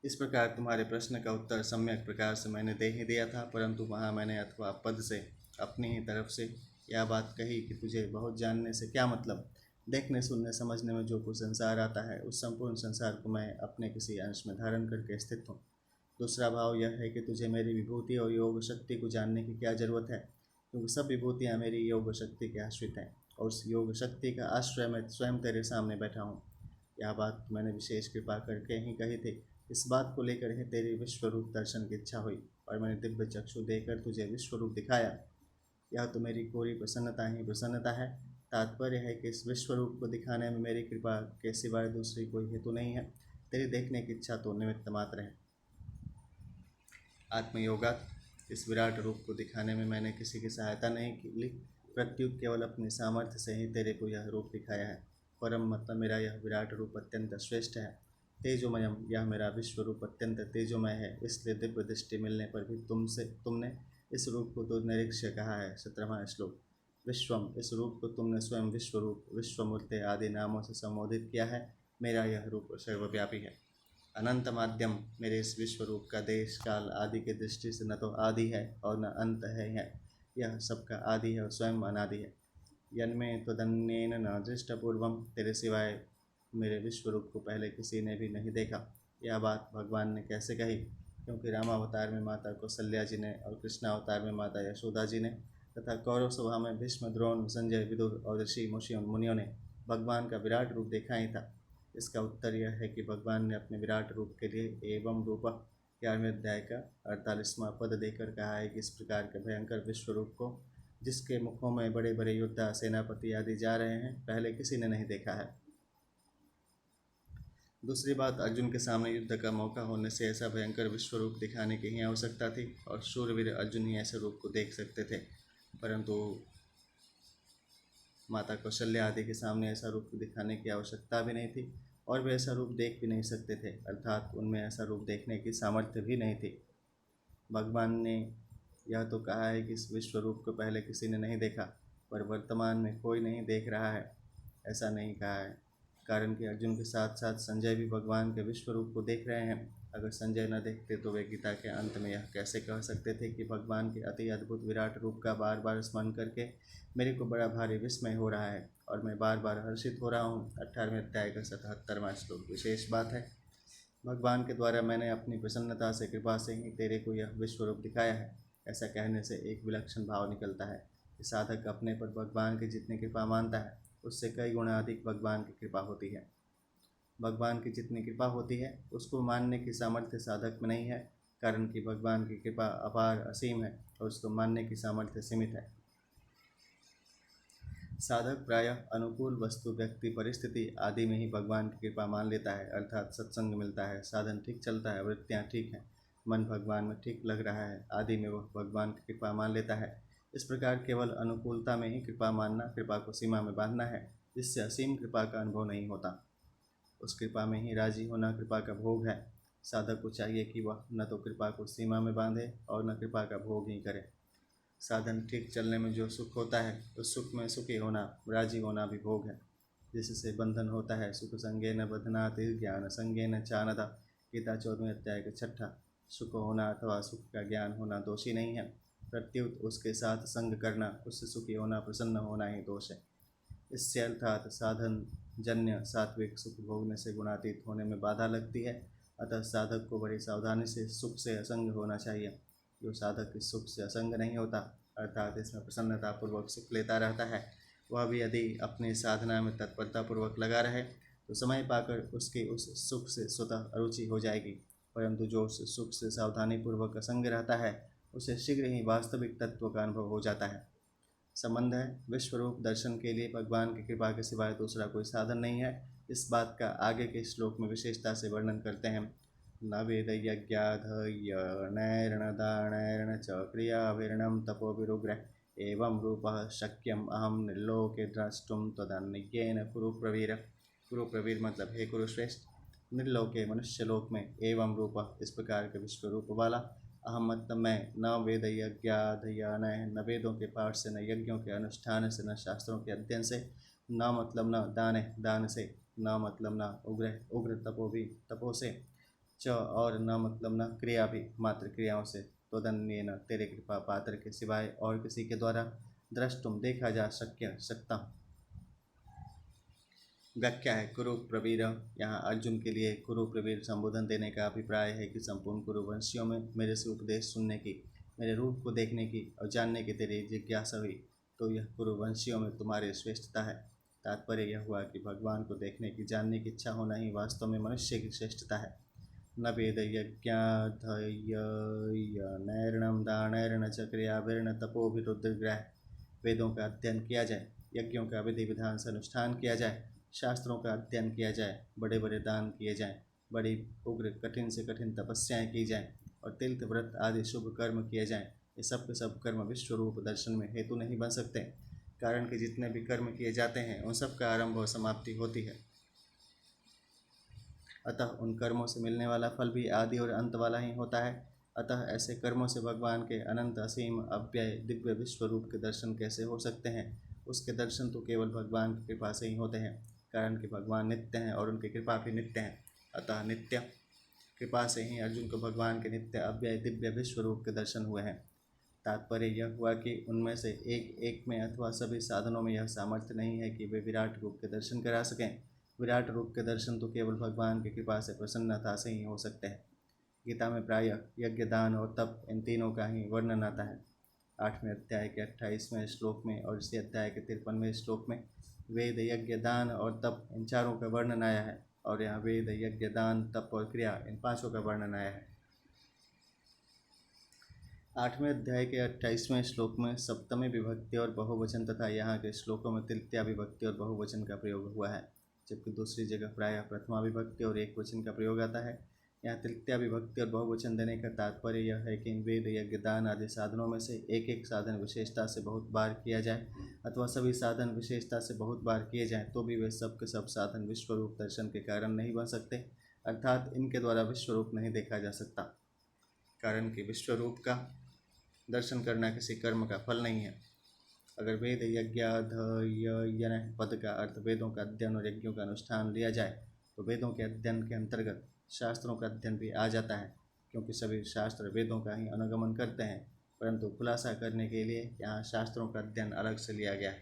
इस प्रकार तुम्हारे प्रश्न का उत्तर सम्यक प्रकार से मैंने दे ही दिया था, परंतु वहाँ मैंने अथवा पद से, अपनी ही तरफ से यह बात कही कि तुझे बहुत जानने से क्या मतलब। देखने सुनने समझने में जो कुछ संसार आता है, उस संपूर्ण संसार को मैं अपने किसी अंश में धारण करके स्थित हूँ। दूसरा भाव यह है कि तुझे मेरी विभूति और योग शक्ति को जानने की क्या जरूरत है, क्योंकि सब विभूतियाँ मेरी योग शक्ति के आश्रित हैं, और उस योग शक्ति का आश्रय मैं स्वयं तेरे सामने बैठा हूँ। यह बात मैंने विशेष कृपा करके ही कही थी। इस बात को लेकर ही तेरी विश्वरूप दर्शन की इच्छा हुई, और मैंने दिव्य चक्षु देकर तुझे विश्वरूप दिखाया। यह तो मेरी पूरी प्रसन्नता ही प्रसन्नता है। तात्पर्य है कि इस विश्वरूप को दिखाने में मेरी कृपा के सिवाय दूसरी कोई हेतु नहीं है। तेरी देखने की इच्छा तो निमित्त मात्र है। आत्मयोगा, इस विराट रूप को दिखाने में मैंने किसी की सहायता नहीं ली, प्रत्युत केवल अपने सामर्थ्य से ही तेरे को यह रूप दिखाया है। परम मतलब मेरा यह विराट रूप अत्यंत श्रेष्ठ है। तेजोमयम, यह मेरा विश्व रूप अत्यंत तेजोमय है, इसलिए दिव्य दृष्टि मिलने पर भी तुमने इस रूप को तो निरीक्ष्य कहा है। 17वां श्लोक। विश्वम, इस रूप को तुमने स्वयं विश्वरूप, विश्वमूर्ति आदि नामों से संबोधित किया है। मेरा यह रूप सर्वव्यापी है। अनंत माध्यम, मेरे इस विश्व रूप का देश काल आदि की दृष्टि से न तो आदि है और न अंत है। यह सबका आदि है और स्वयं अनादि है। यन्मे त्वदन्येन न दृष्टपूर्वम, तेरे सिवाय मेरे विश्व रूप को पहले किसी ने भी नहीं देखा। यह बात भगवान ने कैसे कही? क्योंकि रामावतार में माता कौशल्या जी ने और कृष्णावतार में माता यशोदा जी ने तथा कौरव सभा में भीष्म, द्रोण, संजय, विदुर और ऋषि मुनियों ने भगवान का विराट रूप देखा ही था। इसका उत्तर यह है कि भगवान ने अपने विराट रूप के लिए एवं रूप 11वें अध्याय का 48वां पद देकर कहा है कि इस प्रकार के भयंकर विश्व रूप को, जिसके मुखों में बड़े बड़े योद्धा, सेनापति आदि जा रहे हैं, पहले किसी ने नहीं देखा है। दूसरी बात, अर्जुन के सामने युद्ध का मौका होने से ऐसा भयंकर विश्व रूप दिखाने की ही आवश्यकता थी, और शूरवीर अर्जुन ही ऐसे रूप को देख सकते थे, परंतु माता कौशल्या आदि के सामने ऐसा रूप दिखाने की आवश्यकता भी नहीं थी, और वे ऐसा रूप देख भी नहीं सकते थे, अर्थात उनमें ऐसा रूप देखने की सामर्थ्य भी नहीं थी। भगवान ने यह तो कहा है कि इस विश्व रूप को पहले किसी ने नहीं देखा, पर वर्तमान में कोई नहीं देख रहा है, ऐसा नहीं कहा है, कारण कि अर्जुन के साथ साथ संजय भी भगवान के विश्व रूप को देख रहे हैं। अगर संजय न देखते तो वे गीता के अंत में यह कैसे कह सकते थे कि भगवान के अति अद्भुत विराट रूप का बार बार स्मरण करके मेरे को बड़ा भारी विस्मय हो रहा है और मैं बार बार हर्षित हो रहा हूँ। 18वें अध्याय का 77वां श्लोक। विशेष बात है भगवान के द्वारा मैंने अपनी प्रसन्नता से, कृपा से ही तेरे को यह विश्व रूप दिखाया है। ऐसा कहने से एक विलक्षण भाव निकलता है कि साधक अपने पर भगवान की जितनी कृपा मानता है उससे कई गुना अधिक भगवान की कृपा होती है। भगवान की जितनी कृपा होती है उसको मानने की सामर्थ्य साधक में नहीं है, कारण कि भगवान की कृपा अपार असीम है और उसको मानने की सामर्थ्य सीमित है। साधक प्रायः अनुकूल वस्तु, व्यक्ति, परिस्थिति आदि में ही भगवान की कृपा मान लेता है, अर्थात सत्संग मिलता है, साधन ठीक चलता है, वृत्तियाँ ठीक हैं, मन भगवान में ठीक लग रहा है आदि में वह भगवान की कृपा मान लेता है। इस प्रकार केवल अनुकूलता में ही कृपा मानना कृपा को सीमा में बांधना है, जिससे असीम कृपा का अनुभव नहीं होता। उस कृपा में ही राजी होना कृपा का भोग है। साधक को चाहिए कि वह न तो कृपा को सीमा में बांधे और न कृपा का भोग ही करे। साधन ठीक चलने में जो सुख होता है उस सुख में सुखी होना, राजी होना भी भोग है, जिससे बंधन होता है। सुख संगे न बधनाति ज्ञान संगे न चानदा, गीता 14वें अध्याय का 6। सुख होना अथवा सुख का ज्ञान होना दोषी नहीं है, प्रत्युत उसके साथ संग करना, उससे सुखी होना, प्रसन्न होना ही दोष है। इससे अर्थात साधन जन्य सात्विक सुख भोगने से गुणातीत होने में बाधा लगती है। अतः साधक को बड़ी सावधानी से सुख से असंग होना चाहिए। जो साधक इस सुख से असंग नहीं होता, अर्थात इसमें प्रसन्नतापूर्वक सुख लेता रहता है, वह भी यदि अपनी साधना में तत्परतापूर्वक लगा रहे तो समय पाकर उसकी उस सुख से स्वतः अरुचि हो जाएगी। परंतु जो उस सुख से सावधानीपूर्वक असंग रहता है उसे शीघ्र ही वास्तविक तत्व का अनुभव हो जाता है। संबंध है, विश्वरूप दर्शन के लिए भगवान की कृपा के सिवाय दूसरा कोई साधन नहीं है। इस बात का आगे के श्लोक में विशेषता से वर्णन करते हैं। न वेद यज्ञाधयनैर्न च क्रियाभिर्णं तपोभिरुग्रह एवं रूपः शक्यम अहम निर्लोके द्रष्टुम तदन्येन कुरु प्रवीर। कुरु प्रवीर मतलब हे कुरुश्रेष्ठ, निर्लोके मनुष्य लोक में एवं रूप इस प्रकार के विश्व रूप वाला, अहम मतलब मैं, न वेद यज्ञाधयन, न वेदों के पाठ से, न यज्ञों के अनुष्ठान से, न शास्त्रों के अध्ययन से, न मतलब न दान से, न मतलब न उग्र तपो भी तपो से, च और न मतलब न क्रिया भी मात्र क्रियाओं से, त्वदन्य न तेरे कृपा पात्र के सिवाय और किसी के द्वारा द्रष्टुम देखा जा सकता। व्याख्या है कुरु प्रवीर। यहाँ अर्जुन के लिए कुरु प्रवीर संबोधन देने का अभिप्राय है कि संपूर्ण कुरुवंशियों में मेरे से उपदेश सुनने की, मेरे रूप को देखने की और जानने की तेरी जिज्ञासा हुई तो यह कुरुवंशियों में तुम्हारी श्रेष्ठता है। तात्पर्य यह हुआ कि भगवान को देखने की, जानने की इच्छा होना ही वास्तव में मनुष्य की श्रेष्ठता है। न वेद यज्ञाधयनैर्न दानैर्न च क्रियाभिर्न तपोभिरुद्रग्रह। वेदों का अध्ययन किया जाए, यज्ञों का विधि विधान से अनुष्ठान किया जाए, शास्त्रों का अध्ययन किया जाए, बड़े बड़े दान किए जाएं, बड़ी उग्र कठिन से कठिन तपस्याएं की जाएं और तीर्थ व्रत आदि शुभ कर्म किए जाएं, ये सब के सब कर्म विश्व रूप दर्शन में हेतु नहीं बन सकते, कारण कि जितने भी कर्म किए जाते हैं उन सब का आरंभ और समाप्ति होती है। अतः उन कर्मों से मिलने वाला फल भी आदि और अंत वाला ही होता है। अतः ऐसे कर्मों से भगवान के अनंत असीम अव्यय दिव्य विश्व रूप के दर्शन कैसे हो सकते हैं? उसके दर्शन तो केवल भगवान की कृपा से ही होते हैं, कारण कि भगवान नित्य हैं और उनकी कृपा भी नित्य है। अतः नित्य कृपा से ही अर्जुन को भगवान के नित्य अव्यय दिव्य विश्व रूप के दर्शन हुए हैं। तात्पर्य यह हुआ कि उनमें से एक एक में अथवा सभी साधनों में यह सामर्थ्य नहीं है कि वे विराट रूप के दर्शन करा सकें। विराट रूप के दर्शन तो केवल भगवान की कृपा से, प्रसन्नता से ही हो सकते हैं। गीता में प्रायः यज्ञ, दान और तप इन तीनों का ही वर्णन आता है। 8वें अध्याय के 28वें श्लोक में और इसी अध्याय के 53वें श्लोक में वेद, यज्ञ, दान और तप इन चारों का वर्णन आया है और यहाँ वेद, यज्ञ, दान, तप और क्रिया इन पांचों का वर्णन आया है। 8वें अध्याय के 28वें श्लोक में सप्तमी विभक्ति और बहुवचन तथा यहाँ के श्लोकों में तृतीया विभक्ति और बहुवचन का प्रयोग हुआ है, जबकि दूसरी जगह प्रायः प्रथमा विभक्ति और एक वचन का प्रयोग आता है। यहाँ तृतीया विभक्ति और बहुवचन देने का तात्पर्य यह है कि वेद, यज्ञ, दान आदि साधनों में से एक एक साधन विशेषता से बहुत बार किया जाए अथवा सभी साधन विशेषता से बहुत बार किए जाएं तो भी वे सब के सब साधन विश्वरूप दर्शन के कारण नहीं बन सकते, अर्थात इनके द्वारा विश्वरूप नहीं देखा जा सकता, कारण कि विश्वरूप का दर्शन करना किसी कर्म का फल नहीं है। अगर वेद, यज्ञाध्ययन पद का अर्थ वेदों का अध्ययन और यज्ञों का अनुष्ठान लिया जाए तो वेदों के अध्ययन के अंतर्गत शास्त्रों का अध्ययन भी आ जाता है, क्योंकि सभी शास्त्र वेदों का ही अनुगमन करते हैं, परंतु खुलासा करने के लिए यहाँ शास्त्रों का अध्ययन अलग से लिया गया है।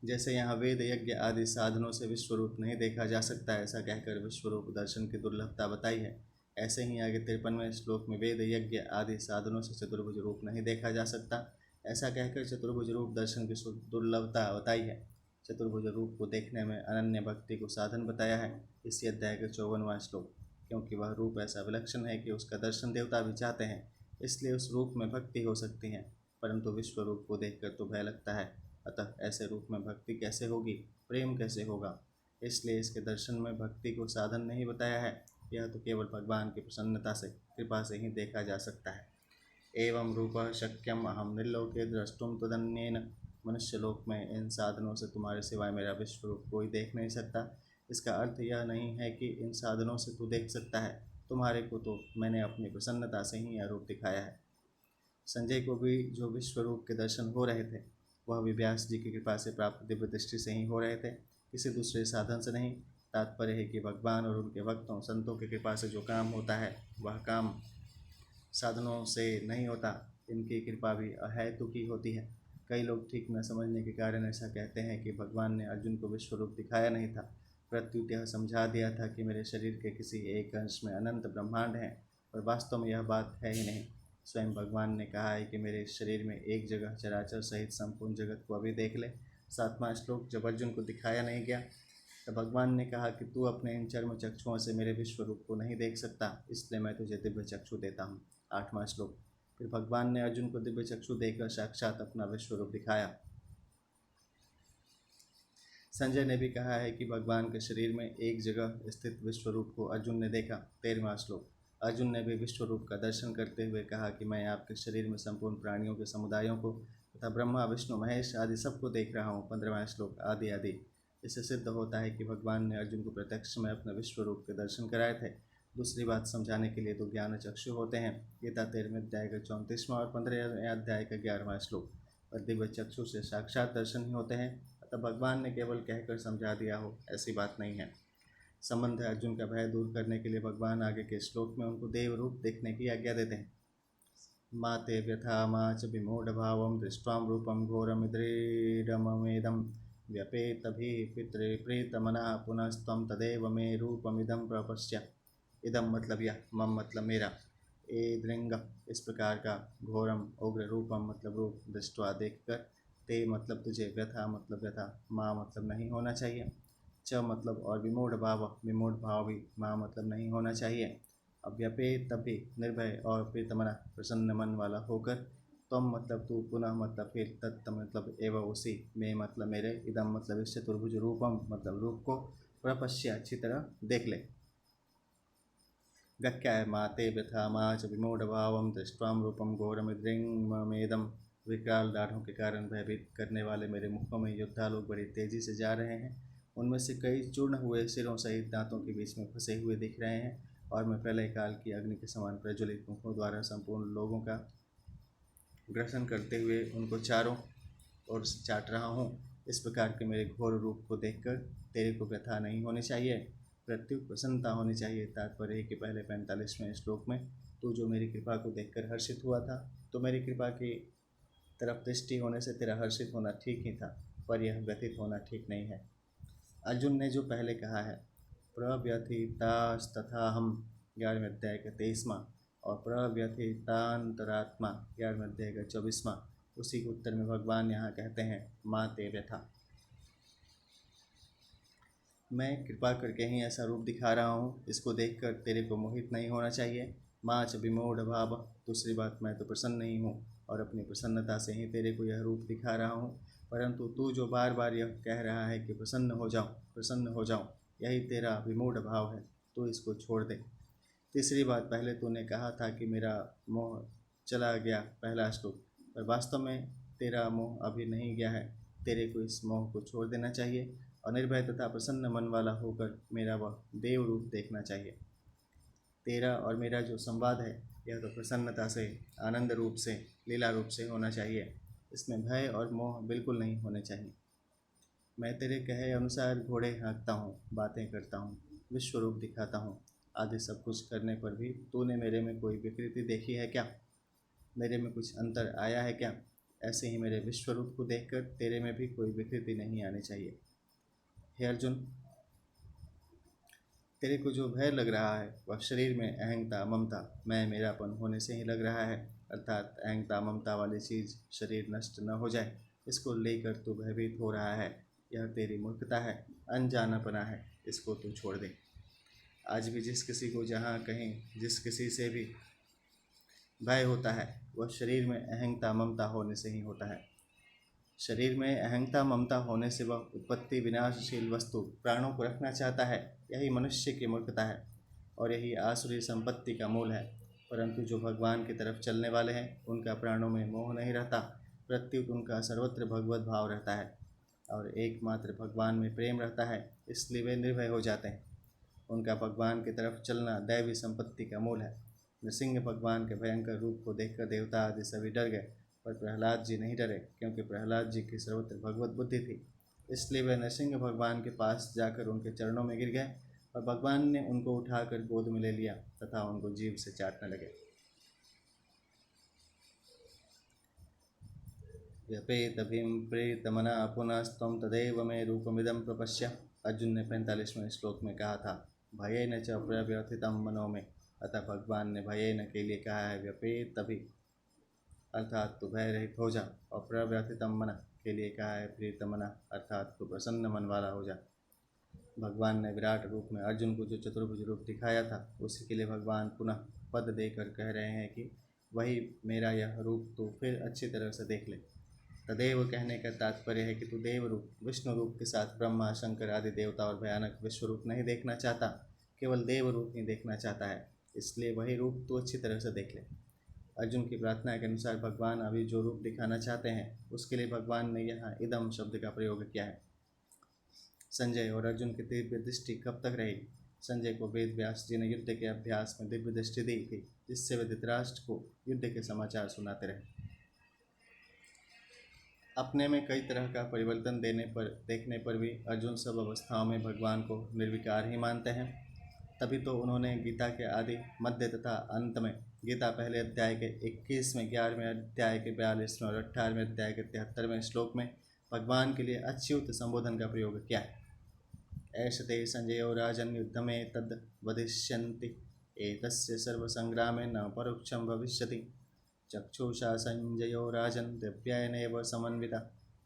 जैसे यहाँ वेद यज्ञ आदि साधनों से विश्वरूप नहीं देखा जा सकता, ऐसा कहकर विश्वरूप दर्शन की दुर्लभता बताई है। ऐसे ही आगे 53वें श्लोक में वेद यज्ञ आदि साधनों से चतुर्भुज रूप नहीं देखा जा सकता, ऐसा कहकर चतुर्भुज रूप दर्शन की दुर्लभता बताई है। चतुर्भुज रूप को देखने में अनन्य भक्ति को साधन बताया है इसी अध्याय का 54वां श्लोक। क्योंकि वह रूप ऐसा विलक्षण है कि उसका दर्शन देवता भी चाहते हैं, इसलिए उस रूप में भक्ति हो सकती है, परंतु विश्व रूप को देखकर तो भय लगता है। अतः ऐसे रूप में भक्ति कैसे होगी, प्रेम कैसे होगा? इसलिए इसके दर्शन में भक्ति को साधन नहीं बताया है। यह तो केवल भगवान की प्रसन्नता से, कृपा से ही देखा जा सकता है। एवं रूप शक्यम अहम निर्लोके द्रष्टुम तदन्येन। मनुष्य लोक में इन साधनों से तुम्हारे सिवाय मेरा विश्व रूप कोई देख नहीं सकता। इसका अर्थ यह नहीं है कि इन साधनों से तू देख सकता है, तुम्हारे को तो मैंने अपनी प्रसन्नता से ही यह रूप दिखाया है। संजय को भी जो विश्व रूप के दर्शन हो रहे थे, वह भी व्यास जी की कृपा से प्राप्त दिव्य दृष्टि से ही हो रहे थे, किसी दूसरे साधन से नहीं। तात्पर्य है कि भगवान और उनके भक्तों संतों की कृपा से जो काम होता है, वह काम साधनों से नहीं होता, इनकी कृपा भी अहेतुकी होती है। कई लोग ठीक न समझने के कारण ऐसा कहते हैं कि भगवान ने अर्जुन को विश्व रूप दिखाया नहीं था, प्रत्युत यह समझा दिया था कि मेरे शरीर के किसी एक अंश में अनंत ब्रह्मांड हैं, और वास्तव में यह बात है ही नहीं। स्वयं भगवान ने कहा है कि मेरे शरीर में एक जगह चराचर सहित संपूर्ण जगत को अभी देख ले। 7वां श्लोक जब अर्जुन को दिखाया नहीं गया, तब भगवान ने कहा कि तू अपने इन चर्म चक्षुओं से मेरे विश्व रूप को नहीं देख सकता, इसलिए मैं तुझे दिव्य चक्षु देता हूँ। 8वां श्लोक फिर भगवान ने अर्जुन को दिव्य चक्षु देकर साक्षात अपना विश्व रूप दिखाया। संजय ने भी कहा है कि भगवान के शरीर में एक जगह स्थित विश्व रूप को अर्जुन ने देखा। 13वां श्लोक अर्जुन ने भी विश्व रूप का दर्शन करते हुए कहा कि मैं आपके शरीर में संपूर्ण प्राणियों के समुदायों को तथा ब्रह्मा विष्णु महेश आदि सबको देख रहा हूँ। 15वां श्लोक आदि आदि। इससे सिद्ध होता है कि भगवान ने अर्जुन को प्रत्यक्ष में अपने विश्व रूप के दर्शन कराए थे। दूसरी बात समझाने के लिए तो ज्ञान चक्षु होते हैं। गीता 13वें अध्याय का 34वां और 15वें अध्याय का 11वां श्लोक। और दिव्य चक्षु से साक्षात दर्शन ही होते हैं, अतः भगवान ने केवल कहकर समझा दिया हो ऐसी बात नहीं है। संबंध है अर्जुन का भय दूर करने के लिए भगवान आगे के श्लोक में उनको देव रूप देखने की आज्ञा देते हैं। माते व्यथा मा च विमूढ़ भावम दृष्ट्वाम रूपम घोरमिद्रीडममेदम व्यपेतभि पितृप्रीतमना पुनस्त्वं तदेव मे रूपमिदं प्रपश्य। इदम मतलब यह, मम मतलब मेरा, ए दृंग इस प्रकार का, घोरम उग्र, रूपम मतलब रूप, दृष्टवा देखकर, ते मतलब तुझे, व्यथा मतलब व्यथा, माँ मतलब नहीं होना चाहिए, च मतलब और विमूढ़ भाव, विमूढ़ भाव भी, माँ मतलब नहीं होना चाहिए। अव्यपेत तभी निर्भय और प्रीतमना प्रसन्न मन वाला होकर, तम मतलब तू, पुनः मतलब फिर, तत्त मतलब एवं उसी, में मतलब मेरे, इदम मतलब इस चतुर्भुज रूपम मतलब रूप को, प्रपश्य अच्छी तरह देख ले। व्याख्या है माते व्यथा मा च विमूढ़ भावम दृष्ट्वाम रूपम घोरमिद्रिंगमेदम। विकराल दाढ़ों के कारण भयभीत करने वाले मेरे मुखों में योद्धा लोग बड़ी तेजी से जा रहे हैं। उनमें से कई चूर्ण हुए सिरों सहित दांतों के बीच में फंसे हुए दिख रहे हैं, और मैं प्रलय काल की अग्नि के समान प्रज्वलित मुखों द्वारा संपूर्ण लोगों का ग्रसन करते हुए उनको चारों ओर से चाट रहा हूँ। इस प्रकार के मेरे घोर रूप को देखकर तेरे को व्यथा नहीं होनी चाहिए, प्रत्युत प्रसन्नता होनी चाहिए। तात्पर्य है कि पहले 45वें श्लोक में तू जो मेरी कृपा को देखकर हर्षित हुआ था, तो मेरी कृपा की तरफ दृष्टि होने से तेरा हर्षित होना ठीक ही था, पर यह व्यथित होना ठीक नहीं है। अर्जुन ने जो पहले कहा है प्रव्यथितास्तथा हम 11वें अध्याय का 23वां और प्रव्यथितांतरात्मा 11वें अध्याय का 24वां, उसी के उत्तर में भगवान यहाँ कहते हैं माँ ते व्यथा। मैं कृपा करके ही ऐसा रूप दिखा रहा हूँ, इसको देखकर तेरे को मोहित नहीं होना चाहिए। माँ च विमूढ़ भाव, दूसरी बात मैं तो प्रसन्न ही हूँ और अपनी प्रसन्नता से ही तेरे को यह रूप दिखा रहा हूँ, परंतु तू जो बार बार यह कह रहा है कि प्रसन्न हो जाऊँ प्रसन्न हो जाऊँ, यही तेरा विमूढ़ भाव है, तू इसको छोड़ दे। तीसरी बात, पहले तूने कहा था कि मेरा मोह चला गया, पहला श्लोक, पर वास्तव में तेरा मोह अभी नहीं गया है। तेरे को इस मोह को छोड़ देना चाहिए और निर्भय तथा प्रसन्न मन वाला होकर मेरा वह देव रूप देखना चाहिए। तेरा और मेरा जो संवाद है, यह तो प्रसन्नता से, आनंद रूप से, लीला रूप से होना चाहिए, इसमें भय और मोह बिल्कुल नहीं होने चाहिए। मैं तेरे कहे अनुसार घोड़े हाँकता हूँ, बातें करता हूँ, विश्व रूप दिखाता हूँ, आदि सब कुछ करने पर भी तूने मेरे में कोई विकृति देखी है क्या? मेरे में कुछ अंतर आया है क्या? ऐसे ही मेरे विश्वरूप को देखकर तेरे में भी कोई विकृति नहीं आनी चाहिए। हे अर्जुन, तेरे को जो भय लग रहा है वह शरीर में अहंता ममता मैं मेरापन होने से ही लग रहा है, अर्थात अहंता ममता वाली चीज़ शरीर नष्ट न हो जाए इसको लेकर तू भयभीत हो रहा है। यह तेरी मूर्खता है, अनजानापना है, इसको तू छोड़ दे। आज भी जिस किसी को जहाँ कहीं जिस किसी से भी भय होता है वह शरीर में अहंता ममता होने से ही होता है। शरीर में अहंता ममता होने से वह उत्पत्ति विनाशशील वस्तु प्राणों को रखना चाहता है। यही मनुष्य की मूर्खता है और यही आसुरी संपत्ति का मूल है। परंतु जो भगवान की तरफ चलने वाले हैं उनका प्राणों में मोह नहीं रहता, प्रत्युत उनका सर्वत्र भगवत भाव रहता है और एकमात्र भगवान में प्रेम रहता है, इसलिए वे निर्भय हो जाते हैं। उनका भगवान की तरफ चलना दैवी संपत्ति का मूल है। नृसिंह भगवान के भयंकर रूप को देखकर देवता आदि सभी डर गए, पर प्रहलाद जी नहीं डरे, क्योंकि प्रहलाद जी की सर्वत्र भगवत बुद्धि थी। इसलिए वे नृसिंह भगवान के पास जाकर उनके चरणों में गिर गए और भगवान ने उनको उठाकर गोद में ले लिया तथा उनको जीभ से चाटने लगे। व्यपेतभिं प्रीतमना पुनस्त्वं तदेव मे रूपमिदं प्रपश्य। अर्जुन ने 45वें श्लोक में कहा था भयेन च प्रव्यथितं मनो में, अतः भगवान ने भयेन के लिए कहा है व्यपेतभि, अर्थात तू भय रहित हो जा, और प्रव्यथितं मन के लिए कहा है प्रीतमना, अर्थात तू प्रसन्न मन वाला हो जा। भगवान ने विराट रूप में अर्जुन को जो चतुर्भुज रूप दिखाया था उसी के लिए भगवान पुनः पद देकर कह रहे हैं कि वही मेरा यह रूप तो फिर अच्छी तरह से देख ले। तदेव कहने का तात्पर्य है कि तू देव रूप विष्णु रूप के साथ ब्रह्मा शंकर आदि देवता और भयानक विश्व रूप नहीं देखना चाहता, केवल देव रूप ही देखना चाहता है, इसलिए वही रूप तू अच्छी तरह से देख ले। अर्जुन की प्रार्थना के अनुसार भगवान अभी जो रूप दिखाना चाहते हैं उसके लिए भगवान ने यहाँ इदम शब्द का प्रयोग किया है। संजय और अर्जुन की दिव्य दृष्टि कब तक रही? संजय को वेद व्यास जी ने युद्ध के अभ्यास में दिव्य दृष्टि दी थी, जिससे वे धृतराष्ट्र को युद्ध के समाचार सुनाते रहे। अपने में कई तरह का परिवर्तन देखने पर भी अर्जुन सब अवस्थाओं में भगवान को निर्विकार ही मानते हैं। तभी तो उन्होंने गीता के आदि मध्य तथा अंत में गीता पहले अध्याय के 21वें 11वें अध्याय के 42वें और 18वें अध्याय के 73वें श्लोक में भगवान के लिए अच्युत संबोधन का प्रयोग किया है। ऐशते संजयो राजन् युद्धमें तद् वदिष्यन्ति एतस्य सर्वसंग्रामे न परोक्षं भविष्यति। चक्षुषा संजयो राजन् दिव्येनैव समन्विता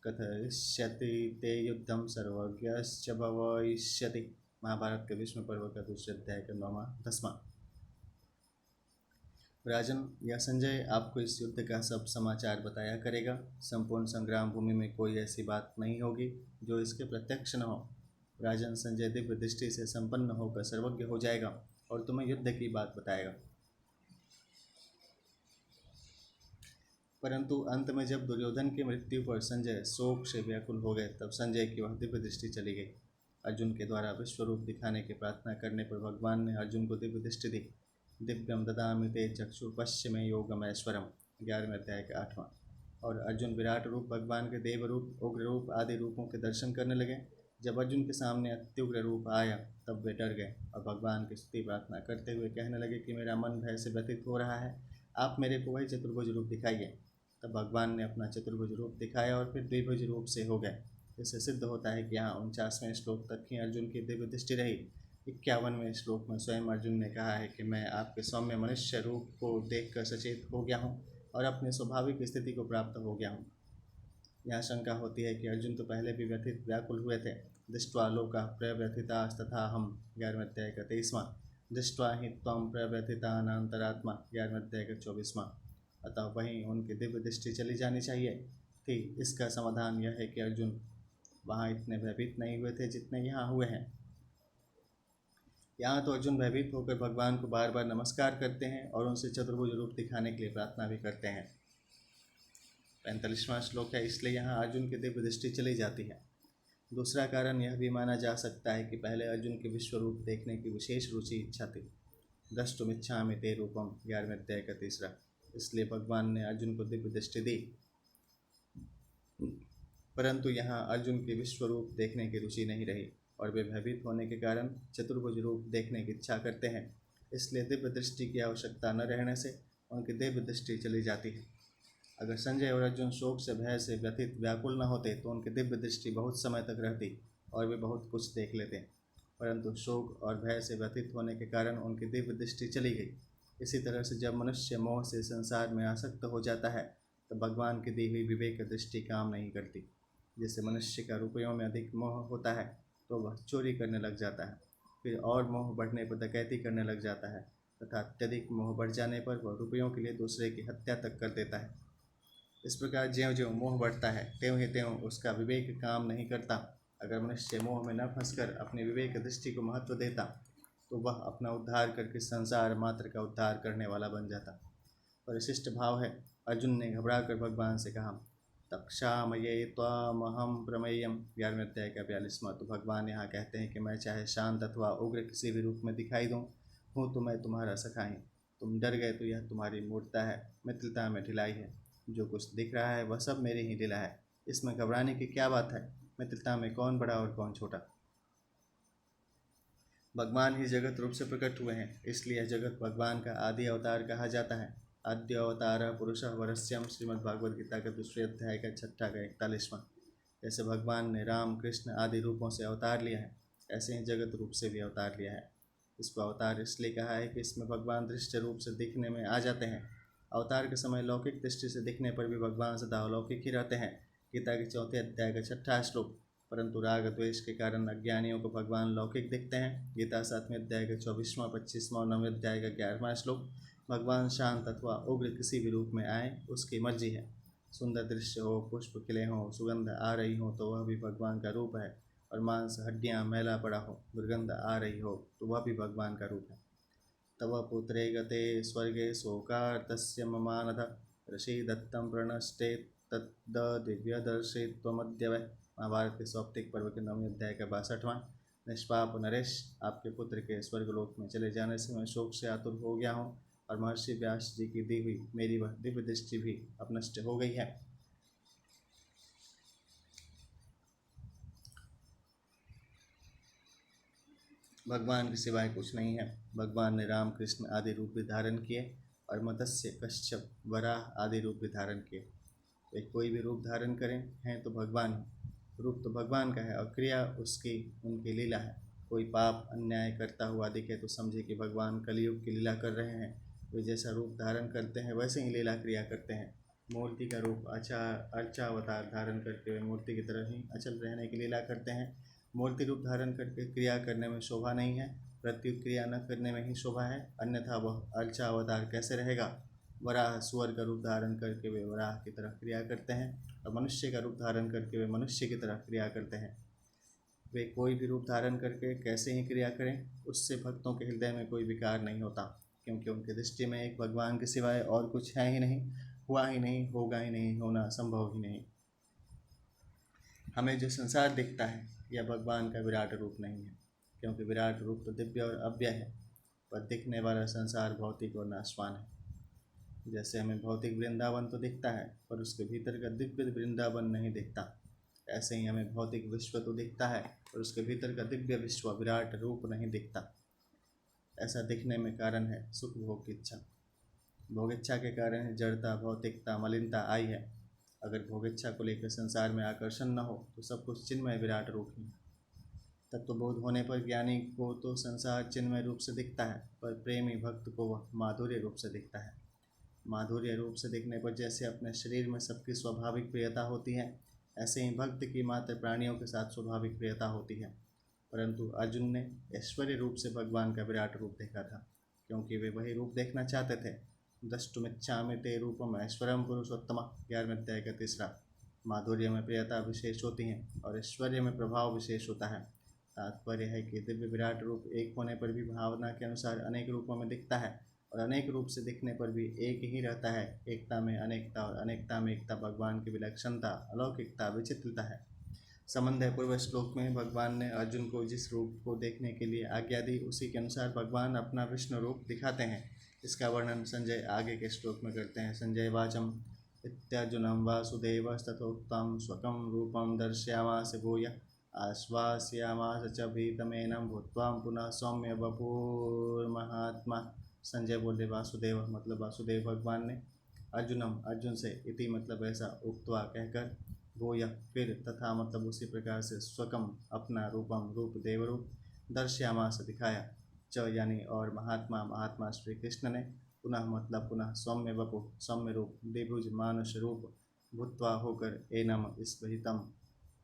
कथयिष्यति ते युद्धं सर्वज्ञश्च भविष्यति। महाभारत के विष्णु पर्व का दूसरे अध्याय का 10वां। राजन, यह संजय आपको इस युद्ध का सब समाचार बताया करेगा। संपूर्ण संग्राम भूमि में कोई ऐसी बात नहीं होगी जो इसके प्रत्यक्ष न हो। राजन, संजय दिव्य दृष्टि से संपन्न होकर सर्वज्ञ हो जाएगा और तुम्हें युद्ध की बात बताएगा। परंतु अंत में जब दुर्योधन की मृत्यु पर संजय शोक से व्याकुल हो गए तब संजय की वह दिव्य दृष्टि चली गई। अर्जुन के द्वारा विश्वरूप दिखाने की प्रार्थना करने पर भगवान ने अर्जुन को दिव्य दृष्टि दी। दिव्यम ददामि ते चक्षु पश्चिमे योगमैश्वरम 11वें अध्याय का 8वां। और अर्जुन विराट रूप भगवान के देव रूप उग्र रूप आदि रूपों के दर्शन करने लगे। जब अर्जुन के सामने अत्युग्र रूप आया तब वे डर गए और भगवान की स्तुति प्रार्थना करते हुए कहने लगे कि मेरा मन भय से व्यथित हो रहा है, आप मेरे को वही चतुर्भुज रूप दिखाइए। तब भगवान ने अपना चतुर्भुज रूप दिखाया और फिर द्विभुज रूप से हो गए। इससे सिद्ध होता है कि यहाँ 49वें श्लोक तक ही अर्जुन की दिव्य दृष्टि रही। 51वें श्लोक में स्वयं अर्जुन ने कहा है कि मैं आपके सौम्य मनुष्य रूप को देखकर सचेत हो गया हूँ और अपने स्वाभाविक स्थिति को प्राप्त हो गया हूँ। यहाँ शंका होती है कि अर्जुन तो पहले भी व्यथित व्याकुल हुए थे। दृष्ट्वा लोका प्रव्यथितास्तथा हम 11वें अध्याय का 23वां। दृष्ट्वा ही त्वं प्रव्यथितानान्तरात्मा 11वें अध्याय का 24वां। अतः वहीं उनकी दिव्य दृष्टि चली जानी चाहिए थी। इसका समाधान यह है कि अर्जुन वहाँ इतने भयभीत नहीं हुए थे जितने यहाँ हुए हैं। यहाँ तो अर्जुन भयभीत होकर भगवान को बार बार नमस्कार करते हैं और उनसे चतुर्भुज रूप दिखाने के लिए प्रार्थना भी करते हैं। 45वां श्लोक है, इसलिए यहाँ अर्जुन की दिव्य दृष्टि चली जाती है। दूसरा कारण यह भी माना जा सकता है कि पहले अर्जुन के विश्व रूप देखने की विशेष रुचि इच्छा थी। द्रष्टुमिच्छामि ते रूपम 11वें अध्याय का 3, इसलिए भगवान ने अर्जुन को दिव्य दृष्टि दी। परंतु यहाँ अर्जुन के विश्व रूप देखने की रुचि नहीं रही और वे भयभीत होने के कारण चतुर्भुज रूप देखने की इच्छा करते हैं। इसलिए दिव्य दृष्टि की आवश्यकता न रहने से उनकी दिव्य दृष्टि चली जाती है। अगर संजय और अर्जुन शोक से भय से व्यथित व्याकुल न होते तो उनकी दिव्य दृष्टि बहुत समय तक रहती और वे बहुत कुछ देख लेते, परंतु शोक और भय से व्यथित होने के कारण उनकी दिव्य दृष्टि चली गई। इसी तरह से जब मनुष्य मोह से संसार में आसक्त हो जाता है तो भगवान की दी हुई विवेक दृष्टि काम नहीं करती। जैसे मनुष्य का रुपयों में अधिक मोह होता है तो वह चोरी करने लग जाता है, फिर और मोह बढ़ने पर डकैती करने लग जाता है तथा अत्यधिक मोह बढ़ जाने पर वह रुपयों के लिए दूसरे की हत्या तक कर देता है। इस प्रकार ज्यों ज्यों मोह बढ़ता है त्यों ही त्यों उसका विवेक काम नहीं करता। अगर मनुष्य मोह में न फंसकर अपनी विवेक दृष्टि को महत्व देता तो वह अपना उद्धार करके संसार मात्र का उद्धार करने वाला बन जाता। परिशिष्ट भाव है। अर्जुन ने घबरा कर भगवान से कहा, तक्षामये त्वामहं प्रमेयम। 11वें अध्याय का 42वां। तो भगवान यहाँ कहते हैं कि मैं चाहे शांत अथवा उग्र किसी भी रूप में दिखाई दूँ, हूँ तो मैं तुम्हारा सखा ही। तुम डर गए तो यह तुम्हारी मूर्खता है, मित्रता में ढिलाई है। जो कुछ दिख रहा है वह सब मेरी ही लीला है, इसमें घबराने की क्या बात है। मित्रता में कौन बड़ा और कौन छोटा। भगवान ही जगत रूप से प्रकट हुए हैं, इसलिए यह जगत भगवान का आदि अवतार कहा जाता है। आद्य अवतार पुरुष वरस्यम। श्रीमद्भागवत गीता के 2 अध्याय का 6 का 41वां। जैसे भगवान ने राम कृष्ण आदि रूपों से अवतार लिया है, ऐसे ही जगत रूप से भी अवतार लिया है। इसको अवतार इसलिए कहा है कि इसमें भगवान दृष्टि रूप से दिखने में आ जाते हैं। अवतार के समय लौकिक दृष्टि से दिखने पर भी भगवान सदा अलौकिक ही रहते हैं। गीता के 4 अध्याय का 6वां श्लोक। परंतु राग द्वेष के कारण अज्ञानियों को भगवान लौकिक दिखते हैं। गीता 7वें अध्याय का 24वां 25वां और 9वें अध्याय का 11वां श्लोक। भगवान शांत अथवा उग्र किसी भी रूप में आए उसकी मर्जी है। सुंदर दृश्य हो, पुष्प खिले हों, सुगंध आ रही हो तो वह भी भगवान का रूप है, और मांस हड्डियाँ मैला पड़ा हो, दुर्गंध आ रही हो तो वह भी भगवान का रूप है। तव पुत्रे गते स्वर्गे शोकार्तस्य ममानध ऋषि दत्तं प्रणष्टे तद् दिव्यदर्शे त्वमद्य वै। महाभारत के सौप्तिक पर्व के 9वें अध्याय का 62वां। निष्पाप नरेश, आपके पुत्र के स्वर्गलोक में चले जाने से मैं शोक से आतुर हो गया हूँ, और महर्षि व्यास जी की दी हुई मेरी वह दिव्य दृष्टि भी अब नष्ट हो गई है। भगवान के सिवाय कुछ नहीं है। भगवान ने राम कृष्ण आदि रूप भी धारण किए और मत्स्य कश्यप वराह आदि रूप भी धारण किए। वे कोई भी रूप धारण करें हैं तो भगवान ही। रूप तो भगवान का है और क्रिया उसकी उनकी लीला है। कोई पाप अन्याय करता हुआ दिखे तो समझे कि भगवान कलयुग की लीला कर रहे हैं। वे जैसा रूप धारण करते हैं वैसे ही लीला क्रिया करते हैं। मूर्ति का रूप अर्चावतार धारण करके वे मूर्ति की तरह ही अचल रहने की लीला करते हैं। मूर्ति रूप धारण करके क्रिया करने में शोभा नहीं है, प्रत्युत क्रिया न करने में ही शोभा है, अन्यथा वह अर्चावतार कैसे रहेगा। वराह सुअर का रूप धारण करके वे वराह की तरह क्रिया करते हैं, और मनुष्य का रूप धारण करके वे मनुष्य की तरह क्रिया करते हैं। वे कोई भी रूप धारण करके कैसे ही क्रिया करें, उससे भक्तों के हृदय में कोई विकार नहीं होता, क्योंकि उनकी दृष्टि में एक भगवान के सिवाय और कुछ है ही नहीं, हुआ ही नहीं, होगा ही नहीं, होना संभव ही नहीं। हमें जो संसार दिखता है यह भगवान का विराट रूप नहीं है, क्योंकि विराट रूप तो दिव्य और अव्यय है, पर दिखने वाला संसार भौतिक और नाशवान है। जैसे हमें भौतिक वृंदावन तो दिखता है पर उसके भीतर का दिव्य वृंदावन नहीं दिखता, ऐसे ही हमें भौतिक विश्व तो दिखता है पर उसके भीतर का दिव्य विश्व विराट रूप नहीं दिखता। ऐसा दिखने में कारण है सुख भोग की इच्छा। भोग इच्छा के कारण जड़ता, भौतिकता, मलिनता आई है। अगर भोग इच्छा को लेकर संसार में आकर्षण न हो तो सब कुछ चिन्मय विराट रूप ही। तत्वबोध होने पर ज्ञानी को तो संसार चिन्मय रूप से दिखता है, पर प्रेमी भक्त को वह माधुर्य रूप से दिखता है। माधुर्य रूप से दिखने पर जैसे अपने शरीर में सबकी स्वाभाविक प्रियता होती है, ऐसे ही भक्त की मात्र प्राणियों के साथ स्वाभाविक प्रियता होती है। परंतु अर्जुन ने ऐश्वर्य रूप से भगवान का विराट रूप देखा था, क्योंकि वे वही रूप देखना चाहते थे। द्रष्टुमिच्छामि ते रूपम ऐश्वर्यम पुरुषोत्तम। 11वें अध्याय का 3। माधुर्य में प्रियता विशेष होती है और ऐश्वर्य में प्रभाव विशेष होता है। तात्पर्य है कि दिव्य विराट रूप एक होने पर भी भावना के अनुसार अनेक रूपों में दिखता है, और अनेक रूप से दिखने पर भी एक ही रहता है। एकता में अनेकता और अनेकता में एकता भगवान की विलक्षणता, अलौकिकता, विचित्रता है। संबंध है पूर्व श्लोक में भगवान ने अर्जुन को जिस रूप को देखने के लिए आज्ञा दी उसी के अनुसार भगवान अपना विष्णु रूप दिखाते हैं। इसका वर्णन संजय आगे के श्लोक में करते हैं। संजय वाचम इत्यार्जुनं वासुदेवस्तथोक्तं स्वकं रूपं दर्शयामास भूय आश्वासयामास च भीतमेनं भूत्वा पुनः सौम्य वपुर्महात्मा। संजय बोले वासुदेव मतलब वासुदेव भगवान ने अर्जुनम अर्जुन से, इति मतलब ऐसा, उक्त्वा कहकर, वो यह फिर, तथा मतलब उसी प्रकार से, स्वकम अपना, रूपम रूप, देवरूप, दर्श्यामास दिखाया, च यानी और, महात्मा महात्मा श्री कृष्ण ने, पुनः मतलब पुनः, सौम्य वपु सौम्य रूप, द्विभुज मानुष रूप, भूत्वा होकर, एनम इस विहितम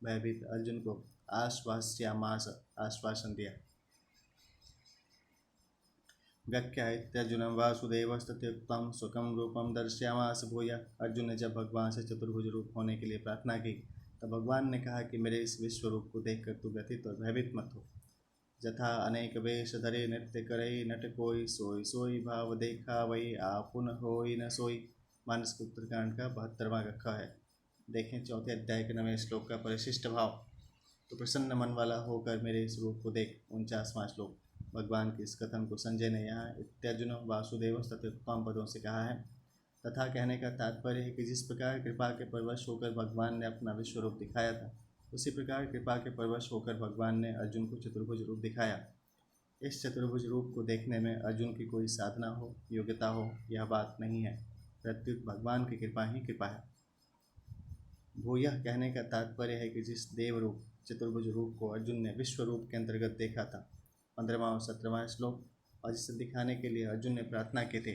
भयभीत अर्जुन को, आश्वास्यामास आश्वासन दिया। व्याख्या इत्यर्जुनं वासुदेवस्तत्युक्तं स्वकं रूपं दर्शयामास भूय। अर्जुन ने जब भगवान से चतुर्भुज रूप होने के लिए प्रार्थना की, तब भगवान ने कहा कि मेरे इस विश्व रूप को देखकर तू व्यथित और भयभीत मत हो। जथा अनेक वेश धरे नृत्य करे, नट कोई सोई सोई भाव देखा वही, आपुन होई न सोई। मानस उत्तरकांड का 72वां कक्षा है। देखें चौथे अध्याय के 9वें श्लोक का परिशिष्ट भाव। तो प्रसन्न मन वाला होकर मेरे इस रूप को देख, 49वां श्लोक। भगवान के इस कथन को संजय ने यहाँ इत्यर्जुन वासुदेव तत्युक्तम पदों से कहा है। तथा कहने का तात्पर्य है कि जिस प्रकार कृपा के परवश होकर भगवान ने अपना विश्व रूप दिखाया था, उसी प्रकार कृपा के परवश होकर भगवान ने अर्जुन को चतुर्भुज रूप दिखाया। इस चतुर्भुज रूप को देखने में अर्जुन की कोई साधना हो, योग्यता हो, यह बात नहीं है, प्रत्युत भगवान की कृपा ही कृपा है। भूयः कहने का तात्पर्य है कि जिस देव रूप चतुर्भुज रूप को अर्जुन ने विश्व रूप के अंतर्गत देखा था, 15वां और 17वां श्लोक, और जिसे दिखाने के लिए अर्जुन ने प्रार्थना की थी,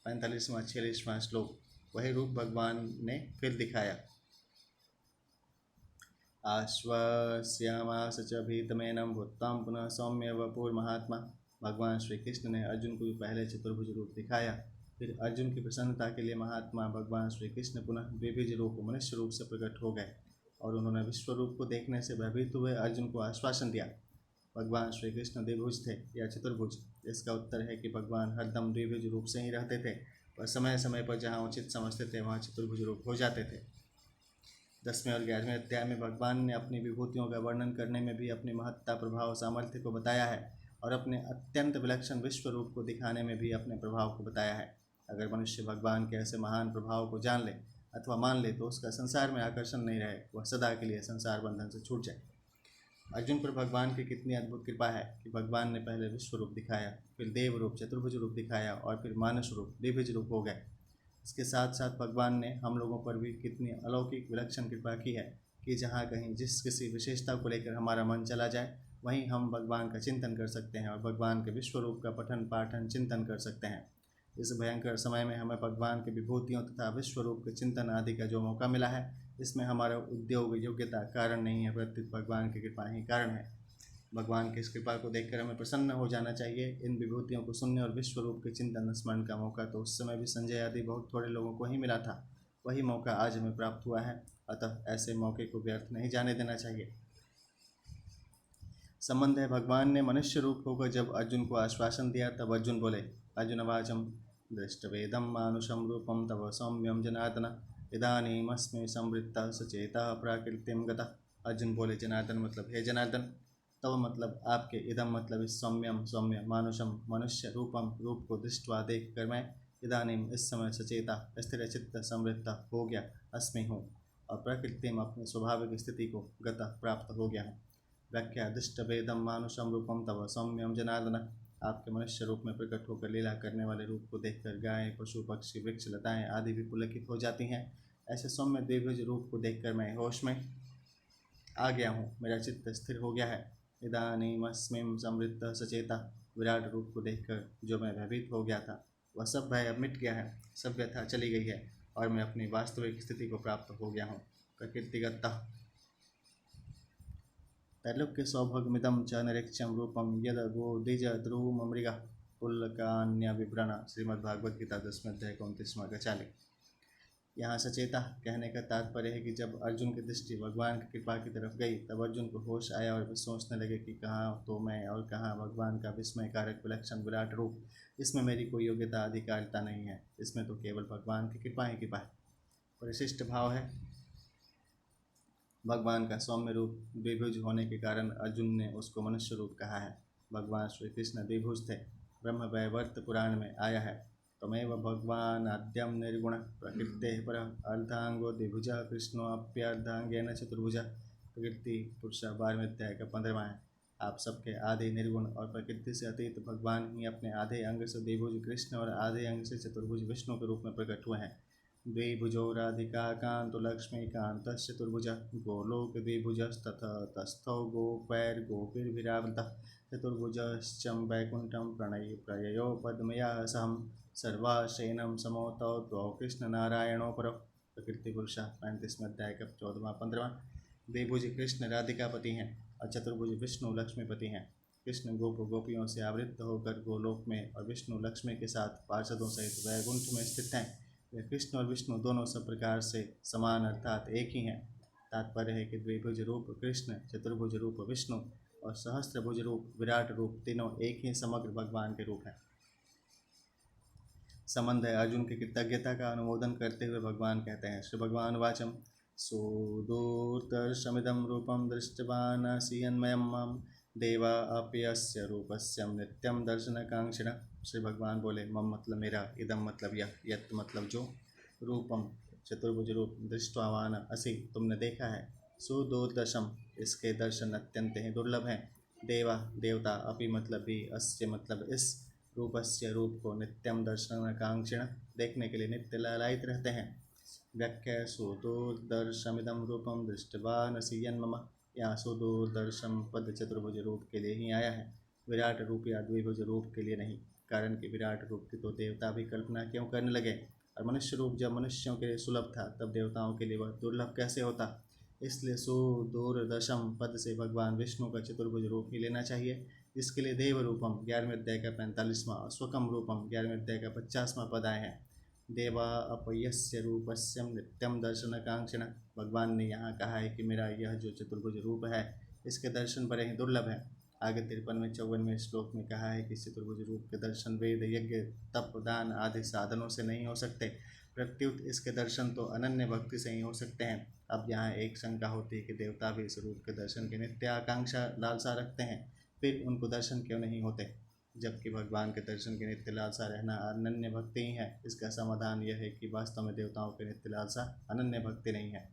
45वां 46वां श्लोक, वही रूप भगवान ने फिर दिखाया। आश्वास्यामास च भीतमेनं भूत्वां पुनः सौम्य वपुर्महात्मा। भगवान श्री कृष्ण ने अर्जुन को पहले चतुर्भुज रूप दिखाया, फिर अर्जुन की प्रसन्नता के लिए महात्मा भगवान श्री कृष्ण पुनः द्विभुज रूप मनुष्य रूप से प्रकट हो गए, और उन्होंने विश्व रूप को देखने से भयभीत हुए अर्जुन को आश्वासन दिया। भगवान श्री कृष्ण द्विभुज थे या चतुर्भुज? इसका उत्तर है कि भगवान हरदम द्विभुज रूप से ही रहते थे, और समय समय पर जहाँ उचित समझते थे वहाँ चतुर्भुज रूप हो जाते थे। 10वें और 11वें अध्याय में भगवान ने अपनी विभूतियों का वर्णन करने में भी अपनी महत्ता, प्रभाव, सामर्थ्य को बताया है, और अपने अत्यंत विलक्षण विश्व रूप को दिखाने में भी अपने प्रभाव को बताया है। अगर मनुष्य भगवान के ऐसे महान प्रभाव को जान ले अथवा मान ले तो उसका संसार में आकर्षण नहीं रहे, वह सदा के लिए संसार बंधन से छूट जाए। अर्जुन पर भगवान की कितनी अद्भुत कृपा है कि भगवान ने पहले विश्व रूप दिखाया, फिर देव रूप चतुर्भुज रूप दिखाया, और फिर मानस रूप द्विभुज रूप हो गए। इसके साथ साथ भगवान ने हम लोगों पर भी कितनी अलौकिक विलक्षण कृपा की है कि जहाँ कहीं जिस किसी विशेषता को लेकर हमारा मन चला जाए, वहीं हम भगवान का चिंतन कर सकते हैं और भगवान के विश्व रूप का पठन पाठन चिंतन कर सकते हैं। इस भयंकर समय में हमें भगवान के विभूतियों तथा विश्व रूप के चिंतन आदि का जो मौका मिला है, इसमें हमारा उद्योग योग्यता कारण नहीं है, प्रत्युत भगवान की कृपा ही कारण है। भगवान की इस कृपा को देखकर हमें प्रसन्न हो जाना चाहिए। इन विभूतियों को सुनने और विश्व रूप के चिंतन स्मरण का मौका तो उस समय भी संजय आदि बहुत थोड़े लोगों को ही मिला था, वही मौका आज हमें प्राप्त हुआ है, अतः ऐसे मौके को व्यर्थ नहीं जाने देना चाहिए। संबंध है, भगवान ने मनुष्य रूप होकर जब अर्जुन को आश्वासन दिया, तब अर्जुन बोले, अर्जुनवाचम दृष्टवेदम मानुषम रूपम तव सौम्यम जनार्दन इदानीमस्मि संवृत्तः सचेतः प्राकृतिम गतः। अर्जुन बोले, जनार्दन मतलब हे जनार्दन, तव मतलब आपके, इदम मतलब इस सौम्यम सौम्य, मानुषम मनुष्य, रूपम रूप को दृष्टवा देख कर मैं, इदानीम इस समय, सचेता स्थिर चित्त संवृत्त हो गया, अस्मि हूँ, और प्रकृतिम अपनी स्वाभाविक स्थिति को गतः प्राप्त हो गया हूँ। व्याख्या दृष्टवेदम मानुषम रूपम तव सौम्यम जनार्दन। आपके मनुष्य रूप में प्रकट होकर लीला करने वाले रूप को देखकर गायें, पशु, पक्षी, वृक्ष, लताएं आदि भी पुलकित हो जाती हैं। ऐसे सौम्य द्विभुज रूप को देखकर मैं होश में आ गया हूँ, मेरा चित्त स्थिर हो गया है। इदानीमस्मिं संवृत्तः सचेता। विराट रूप को देखकर जो मैं भयभीत हो गया था, वह सब भय अब मिट गया है, सब व्यथा चली गई है, और मैं अपनी वास्तविक स्थिति को प्राप्त हो गया हूँ। प्रकृतिगतः त्रैलोक्य सौभगमिदं च निरीक्ष्यं रूपं यद गोदिज ध्रुवमृग पुलकान्य विवरण। श्रीमद्भागवत गीता 10वें अध्याय 29वां गचाली। यहाँ सचेता कहने का तात्पर्य है कि जब अर्जुन की दृष्टि भगवान की कृपा की तरफ गई, तब अर्जुन को होश आया और वे सोचने लगे कि कहाँ तो मैं और कहाँ भगवान का विस्मयकारक विलक्षण विराट रूप। इसमें मेरी कोई योग्यता अधिकारिता नहीं है, इसमें तो केवल भगवान की कृपा ही कृपा है। परिशिष्ट भाव है, भगवान का सौम्य रूप द्विभुज होने के कारण अर्जुन ने उसको मनुष्य रूप कहा है। भगवान श्री कृष्ण द्विभुज थे। ब्रह्म वैवर्त पुराण में आया है, तमेव भगवान आद्यम निर्गुण प्रकृते पर अर्धांगो द्विभुज कृष्णोऽप्यर्धांगेन चतुर्भुज। प्रकृति पुरुष 12वें अध्याय का 15वां है। आप सबके आधे निर्गुण और प्रकृति से अतीत भगवान ही अपने आधे अंग से द्विभुज कृष्ण और आधे अंग से चतुर्भुज विष्णु के रूप में प्रकट हुए हैं। द्विभुजो राधिका कांतो लक्ष्मीकान्तश्च चतुर्भुजः गोलोक द्विभुजस्तथा तस्थौ गोपैर्गोपीर्भिरावृतः चतुर्भुजश्चं वैकुण्ठं प्रययो पद्मया सहं सर्वाशयनं समोतौ द्वौ कृष्णनारायणौ परौ। प्रकृतिपुरुषः 35वें अध्याय का 14वां-15वां। द्विभुज कृष्ण राधिकापति हैं और चतुर्भुज विष्णु लक्ष्मीपति हैं। कृष्ण गोप गोपियों से आवृत्त होकर गोलोक में और विष्णु लक्ष्मी के साथ पार्षदों सहित वैकुंठ में स्थित हैं। वे कृष्ण और विष्णु दोनों सब प्रकार से समान अर्थात एक ही हैं। तात्पर्य है कि द्विभुज रूप कृष्ण, चतुर्भुज रूप विष्णु और सहस्त्रभुज रूप विराट रूप तीनों एक ही समग्र भगवान के रूप हैं। संबंध है। अर्जुन की कृतज्ञता का अनुमोदन करते हुए भगवान कहते हैं, श्री भगवान वाचम सुदूरदर्शमिदं रूपं दृष्टवानसि यन्मयं मां देवा अप्यस्य रूपस्यं नित्यं दर्शनकांक्षिणः। श्री भगवान बोले, मम मतलब मेरा, इदम मतलब यह, यत् मतलब जो, रूपम चतुर्भुज रूप, दृष्टवान असि तुमने देखा है, सुदूरदर्शम इसके दर्शन अत्यंत ही दुर्लभ हैं, देवा देवता, अपि मतलब भी, अस्य मतलब इस, रूपस्य रूप को, नित्यम दर्शनकांक्षिण देखने के लिए नित्य लालायित रहते हैं। व्याख्या सुदूरदर्शमिदं रूपम दृष्टवानसि यन्मम। यहाँ सुदूरदर्शम पद चतुर्भुज रूप के लिए ही आया है, विराट रूप या द्विभुज रूप के लिए नहीं। कारण कि विराट रूप की तो देवता भी कल्पना क्यों करने लगे, और मनुष्य रूप जब मनुष्यों के लिए सुलभ था तब देवताओं के लिए वह दुर्लभ कैसे होता। इसलिए सुदूरदर्शम पद से भगवान विष्णु का चतुर्भुज रूप ही लेना चाहिए, जिसके लिए देव रूपम 11वें अध्याय का 45वां, स्वकम रूपम 11वें अध्याय का 50वां पद आए हैं। देवा अपयस्य रूपस्यम नित्यम दर्शनकांक्षिण। भगवान ने यहाँ कहा है कि मेरा यह जो चतुर्भुज रूप है इसके दर्शन बड़े ही दुर्लभ है। आगे 53वें-54वें श्लोक में कहा है कि चतुर्भुज रूप के दर्शन वेद, यज्ञ, तप, दान आदि साधनों से नहीं हो सकते, प्रत्युत इसके दर्शन तो अनन्य भक्ति से ही हो सकते हैं। अब यहाँ एक शंका होती है कि देवता भी इस रूप के दर्शन की नित्य आकांक्षा लालसा रखते हैं, फिर उनको दर्शन क्यों नहीं होते, जबकि भगवान के दर्शन की नित्य लालसा रहना अनन्य भक्ति ही है। इसका समाधान यह है कि वास्तव में देवताओं की नित्य लालसा अनन्य भक्ति नहीं है।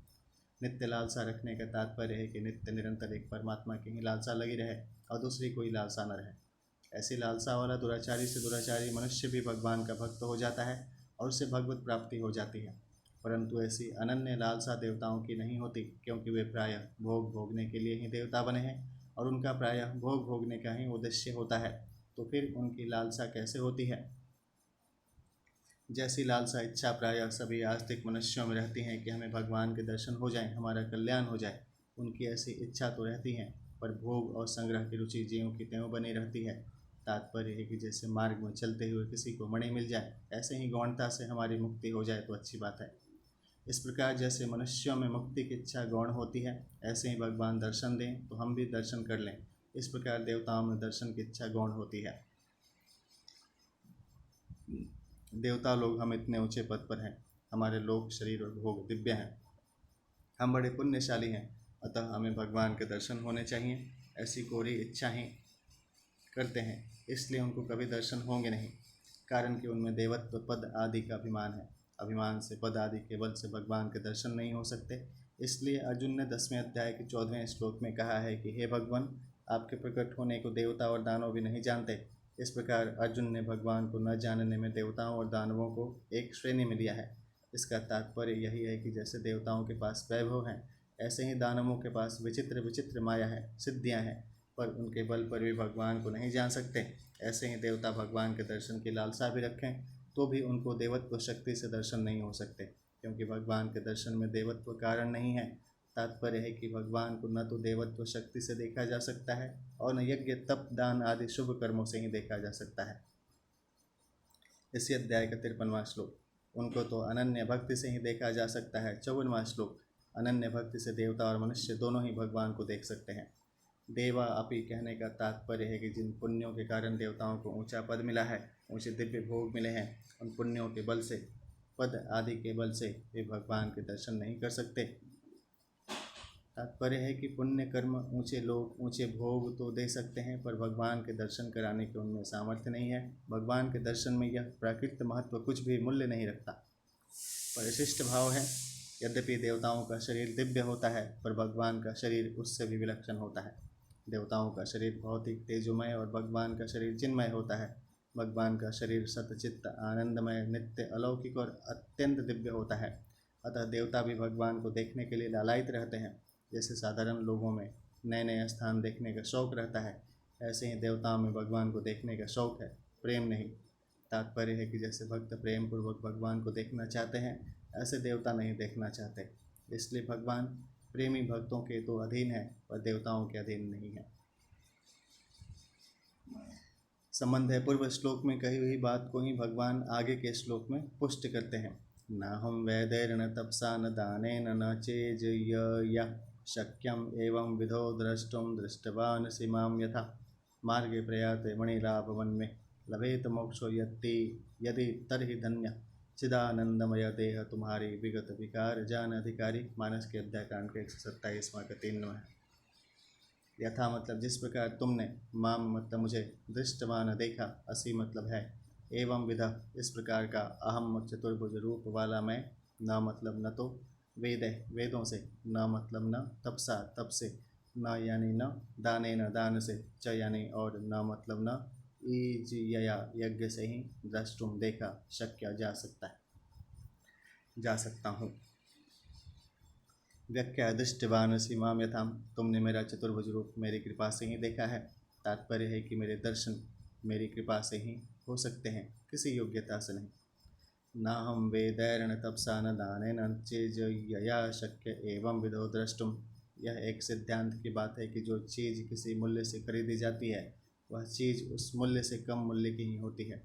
नित्य लालसा रखने का तात्पर्य है कि नित्य निरंतर एक परमात्मा की ही लालसा लगी रहे और दूसरी कोई लालसा न रहे। ऐसी लालसा वाला दुराचारी से दुराचारी मनुष्य भी भगवान का भक्त हो जाता है और उससे भगवत प्राप्ति हो जाती है, परंतु ऐसी अनन्य लालसा देवताओं की नहीं होती, क्योंकि वे प्रायः भोग भोगने के लिए ही देवता बने हैं और उनका प्रायः भोग भोगने का ही उद्देश्य होता है। तो फिर उनकी लालसा कैसे होती है। जैसी लालसा इच्छा प्रायः सभी आस्तिक मनुष्यों में रहती है कि हमें भगवान के दर्शन हो जाएं, हमारा कल्याण हो जाए, उनकी ऐसी इच्छा तो रहती है, पर भोग और संग्रह की रुचि ज्यों की त्यों बनी रहती है। तात्पर्य है कि जैसे मार्ग में चलते हुए किसी को मणि मिल जाए, ऐसे ही गौणता से हमारी मुक्ति हो जाए तो अच्छी बात है। इस प्रकार जैसे मनुष्यों में मुक्ति की इच्छा गौण होती है, ऐसे ही भगवान दर्शन दें तो हम भी दर्शन कर लें। इस प्रकार देवताओं में दर्शन की इच्छा गौण होती है। देवता लोग हम इतने ऊंचे पद पर हैं, हमारे लोक शरीर और भोग दिव्य हैं, हम बड़े पुण्यशाली हैं, अतः हमें भगवान के दर्शन होने चाहिए, ऐसी कोरी इच्छा ही करते हैं, इसलिए उनको कभी दर्शन होंगे नहीं। कारण कि उनमें देवत्व पद आदि का अभिमान है, अभिमान से पद आदि के बल से भगवान के दर्शन नहीं हो सकते। इसलिए अर्जुन ने 10वें अध्याय के 14वें श्लोक में कहा है कि हे भगवान, आपके प्रकट होने को देवता और दानव भी नहीं जानते। इस प्रकार अर्जुन ने भगवान को न जानने में देवताओं और दानवों को एक श्रेणी में लिया है। इसका तात्पर्य यही है कि जैसे देवताओं के पास वैभव हैं, ऐसे ही दानवों के पास विचित्र विचित्र माया है, सिद्धियां हैं, पर उनके बल पर भी भगवान को नहीं जान सकते। ऐसे ही देवता भगवान के दर्शन की लालसा भी रखें तो भी उनको देवत्व शक्ति से दर्शन नहीं हो सकते, क्योंकि भगवान के दर्शन में देवत्व कारण नहीं है। तात्पर्य है कि भगवान को न तो देवत्व शक्ति से देखा जा सकता है और न यज्ञ, तप, दान आदि शुभ कर्मों से ही देखा जा सकता है। इसी अध्याय का 53वां श्लोक, उनको तो अनन्य भक्ति से ही देखा जा सकता है। 54वां श्लोक, अनन्य भक्ति से देवता और मनुष्य दोनों ही भगवान को देख सकते हैं। देवा अपि कहने का तात्पर्य है कि जिन पुण्यों के कारण देवताओं को ऊंचा पद मिला है, ऊंचे दिव्य भोग मिले हैं, उन पुण्यों के बल से, पद आदि के बल से वे भगवान के दर्शन नहीं कर सकते। तात्पर्य है कि पुण्य कर्म ऊंचे लोग, ऊंचे भोग तो दे सकते हैं, पर भगवान के दर्शन कराने के उनमें सामर्थ्य नहीं है। भगवान के दर्शन में यह प्राकृत महत्व कुछ भी मूल्य नहीं रखता, परिशिष्ट भाव है। यद्यपि देवताओं का शरीर दिव्य होता है, पर भगवान का शरीर उससे भी विलक्षण होता है। देवताओं का शरीर भौतिक तेजोमय और भगवान का शरीर चिन्मय होता है। भगवान का शरीर सतचित्त आनंदमय नित्य अलौकिक और अत्यंत दिव्य होता है। अतः देवता भी भगवान को देखने के लिए लालायित रहते हैं। जैसे साधारण लोगों में नए नए स्थान देखने का शौक रहता है, ऐसे ही देवताओं में भगवान को देखने का शौक है, प्रेम नहीं। तात्पर्य है कि जैसे भक्त प्रेम पूर्वक भगवान को देखना चाहते हैं, ऐसे देवता नहीं देखना चाहते। इसलिए भगवान प्रेमी भक्तों के तो अधीन है, पर देवताओं के अधीन नहीं है। संबंध है, पूर्व श्लोक में कही हुई बात को ही भगवान आगे के श्लोक में पुष्ट करते हैं। न हम वैदैर्न तपसा न दानेन न चेजय शक्यम एवं विधो द्रष्टुम दृष्टवान सीमां यथा मार्गे प्रयाते मणिलाभवन में लभेत मोक्षो यदि तरहि धन्य चिदानंदमय देह तुम्हारी विगत विकार जान अधिकारी। मानस के अध्याय कांड के 127वां का 3वां है। यथा मतलब जिस प्रकार तुमने, माम मतलब मुझे, दृष्टवान देखा, असी मतलब है, एवं विधा इस प्रकार का, अहम चतुर्भुज रूप वाला मैं, न मतलब न तो वेद वेदों से, न मतलब न तपसा तप से, न यानी न दाने न दान से, च यानी और, न मतलब न ईजया यज्ञ से ही, द्रष्टुम देखा, शक्य जा सकता है, जा सकता हूँ। व्याख्या दृष्टवान सीमाम यथाम, तुमने मेरा चतुर्भुज रूप मेरी कृपा से ही देखा है। तात्पर्य है कि मेरे दर्शन मेरी कृपा से ही हो सकते हैं, किसी योग्यता से नहीं। न हम वेदैर्न तपसा न दाने न चेजया शक्य एवं विधो द्रष्टुम। यह एक सिद्धांत की बात है कि जो चीज़ किसी मूल्य से खरीदी जाती है, वह चीज़ उस मूल्य से कम मूल्य की ही होती है।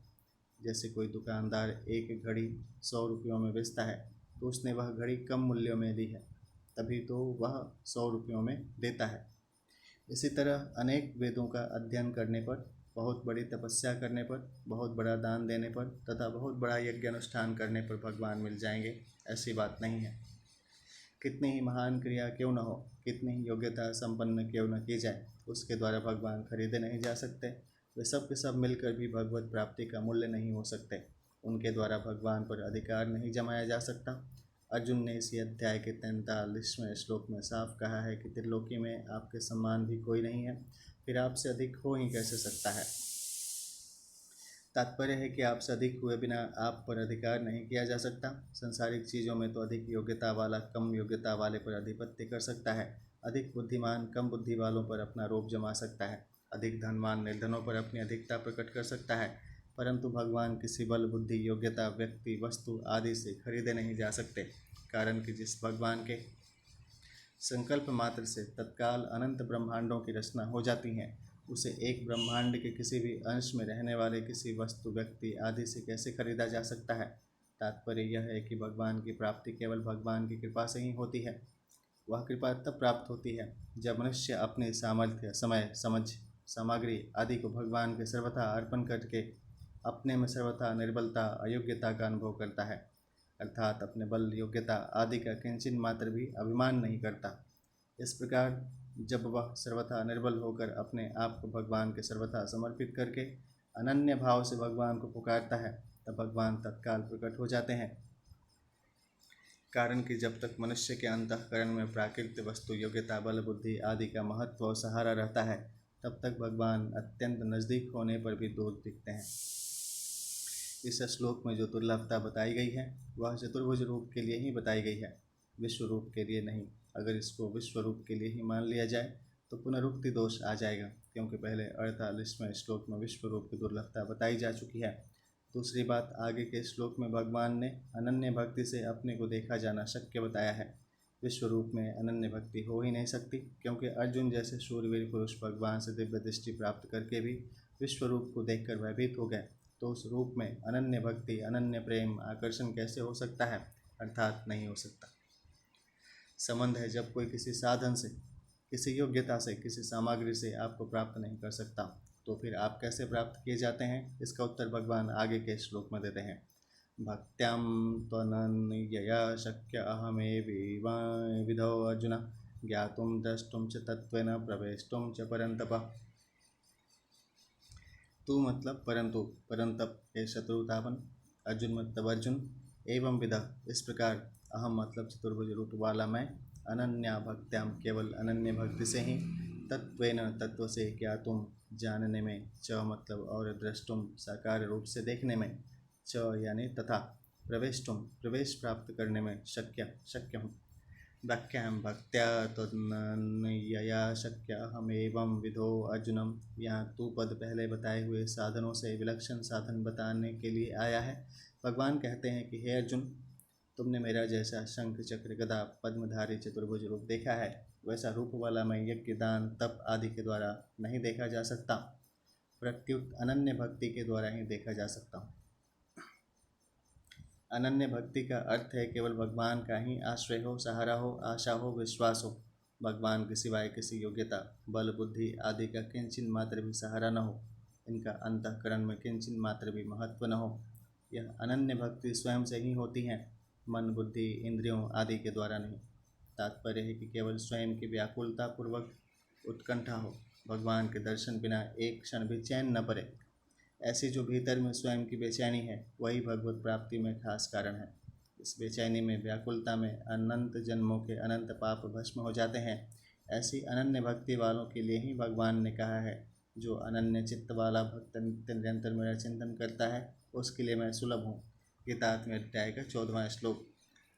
जैसे कोई दुकानदार एक घड़ी 100 रुपयों में बेचता है, तो उसने वह घड़ी कम मूल्यों में दी है, तभी तो वह 100 रुपयों में देता है। इसी तरह अनेक वेदों का अध्ययन करने पर, बहुत बड़ी तपस्या करने पर, बहुत बड़ा दान देने पर तथा बहुत बड़ा यज्ञ अनुष्ठान करने पर भगवान मिल जाएंगे, ऐसी बात नहीं है। कितनी ही महान क्रिया क्यों न हो, कितनी ही योग्यता संपन्न क्यों न की जाए, उसके द्वारा भगवान खरीदे नहीं जा सकते। वे सब के सब मिलकर भी भगवत प्राप्ति का मूल्य नहीं हो सकते। उनके द्वारा भगवान पर अधिकार नहीं जमाया जा सकता। अर्जुन ने इसी अध्याय के 43वें श्लोक में साफ कहा है कि त्रिलोकी में आपके समान भी कोई नहीं है, फिर आपसे अधिक हो ही कैसे सकता है। तात्पर्य है कि आपसे अधिक हुए बिना आप पर अधिकार नहीं किया जा सकता। संसारिक चीज़ों में तो अधिक योग्यता वाला कम योग्यता वाले पर अधिपत्य कर सकता है, अधिक बुद्धिमान कम बुद्धि वालों पर अपना रोब जमा सकता है, अधिक धनवान निर्धनों पर अपनी अधिकता प्रकट कर सकता है, परंतु भगवान किसी बल बुद्धि योग्यता व्यक्ति वस्तु आदि से खरीदे नहीं जा सकते। कारण कि जिस भगवान के संकल्प मात्र से तत्काल अनंत ब्रह्मांडों की रचना हो जाती हैं, उसे एक ब्रह्मांड के किसी भी अंश में रहने वाले किसी वस्तु व्यक्ति आदि से कैसे खरीदा जा सकता है। तात्पर्य यह है कि भगवान की प्राप्ति केवल भगवान की कृपा से ही होती है। वह कृपा तब प्राप्त होती है जब मनुष्य अपने सामर्थ्य, समय, समझ, सामग्री आदि को भगवान के सर्वथा अर्पण करके अपने में सर्वथा निर्बलता अयोग्यता का अनुभव करता है, अर्थात अपने बल योग्यता आदि का किंचित मात्र भी अभिमान नहीं करता। इस प्रकार जब वह सर्वथा निर्बल होकर अपने आप को भगवान के सर्वथा समर्पित करके अनन्य भाव से भगवान को पुकारता है, तब भगवान तत्काल प्रकट हो जाते हैं। कारण कि जब तक मनुष्य के अंतःकरण में प्राकृतिक वस्तु योग्यता बल बुद्धि आदि का महत्व और सहारा रहता है, तब तक भगवान अत्यंत नज़दीक होने पर भी दूर दिखते हैं। इस श्लोक में जो दुर्लभता बताई गई है, वह चतुर्भुज रूप के लिए ही बताई गई है, विश्व रूप के लिए नहीं। अगर इसको विश्व रूप के लिए ही मान लिया जाए तो पुनरुक्ति दोष आ जाएगा, क्योंकि पहले 48वें श्लोक में विश्व रूप की दुर्लभता बताई जा चुकी है। दूसरी बात, आगे के श्लोक में भगवान ने अनन्य भक्ति से अपने को देखा जाना शक्य बताया है। विश्व रूप में अनन्य भक्ति हो ही नहीं सकती, क्योंकि अर्जुन जैसे शूरवीर पुरुष भगवान से दिव्य दृष्टि प्राप्त करके भी विश्व रूप को देखकर भयभीत हो गए, तो उस रूप में अनन्य भक्ति, अनन्य प्रेम, आकर्षण कैसे हो सकता है, अर्थात नहीं हो सकता। संबंध है, जब कोई किसी साधन से, किसी योग्यता से, किसी सामग्री से आपको प्राप्त नहीं कर सकता, तो फिर आप कैसे प्राप्त किए जाते हैं, इसका उत्तर भगवान आगे के श्लोक में देते हैं। भक्त्याम त्वनन्यया शक्य अहमेव विधो अर्जुन ज्ञातुम द्रष्टुम च तत्त्वेन प्रवेष्टुम च परन्तप। तू मतलब परंतु, परंतप हे शत्रुतापन, अर्जुन मतलब अर्जुन, एवं विधा इस प्रकार, अहम मतलब चतुर्भुज रूप वाला मैं, अनन्या भक्त्याम केवल अनन्य भक्ति से ही, तत्वेन तत्व से ज्ञातुम जानने में, च मतलब और द्रष्टुम साकार रूप से देखने में, च यानी तथा प्रवेष्टुम प्रवेश प्राप्त करने में शक्यम वाक्याम भक्त्या तदनया शक्यहम एवं विधो अर्जुनम। यहाँ तू पद पहले बताए हुए साधनों से विलक्षण साधन बताने के लिए आया है। भगवान कहते हैं कि हे अर्जुन, तुमने मेरा जैसा शंख चक्र गदा पद्मधारी चतुर्भुज रूप देखा है, वैसा रूप वाला मैं यज्ञ दान तप आदि के द्वारा नहीं देखा जा सकता, प्रत्युत अनन्य भक्ति के द्वारा ही देखा जा सकता हूँ। अनन्य भक्ति का अर्थ है केवल भगवान का ही आश्रय हो, सहारा हो, आशा हो, विश्वास हो। भगवान के सिवाय किसी योग्यता, बल, बुद्धि आदि का किंचिन मात्र भी सहारा न हो, इनका अंतःकरण में किंचिन मात्र भी महत्व न हो। यह अनन्य भक्ति स्वयं से ही होती है, मन, बुद्धि, इंद्रियों आदि के द्वारा नहीं। तात्पर्य है कि केवल स्वयं की व्याकुलता पूर्वक उत्कंठा हो, भगवान के दर्शन बिना एक क्षण भी चैन न पड़े। ऐसी जो भीतर में स्वयं की बेचैनी है, वही भगवत प्राप्ति में खास कारण है। इस बेचैनी में, व्याकुलता में अनंत जन्मों के अनंत पाप भस्म हो जाते हैं। ऐसी अनन्य भक्ति वालों के लिए ही भगवान ने कहा है, जो अनन्य चित्त वाला भक्त निरंतर मेरा चिंतन करता है, उसके लिए मैं सुलभ हूँ। गीता में अध्याय का 14वां श्लोक।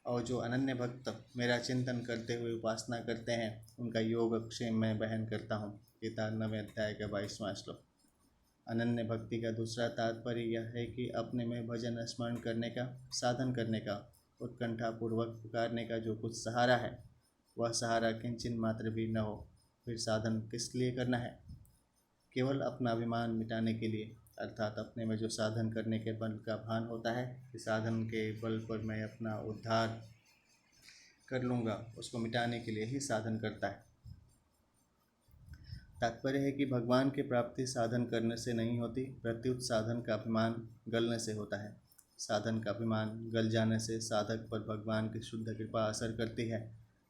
और जो अनन्य भक्त मेरा चिंतन करते हुए उपासना करते हैं, उनका योग क्षेम मैं बहन करता हूँ। गीता 9वें अध्याय का 22वां श्लोक। अनन्य भक्ति का दूसरा तात्पर्य यह है कि अपने में भजन स्मरण करने का, साधन करने का, उत्कंठा पूर्वक पुकारने का जो कुछ सहारा है, वह सहारा किंचिन मात्र भी न हो। फिर साधन किस लिए करना है? केवल अपना अभिमान मिटाने के लिए, अर्थात अपने में जो साधन करने के बल का भान होता है कि साधन के बल पर मैं अपना उद्धार कर लूँगा, उसको मिटाने के लिए ही साधन करता है। तात्पर्य है कि भगवान की प्राप्ति साधन करने से नहीं होती, प्रत्युत साधन का अभिमान गलने से होता है। साधन का अभिमान गल जाने से साधक पर भगवान की शुद्ध कृपा असर करती है,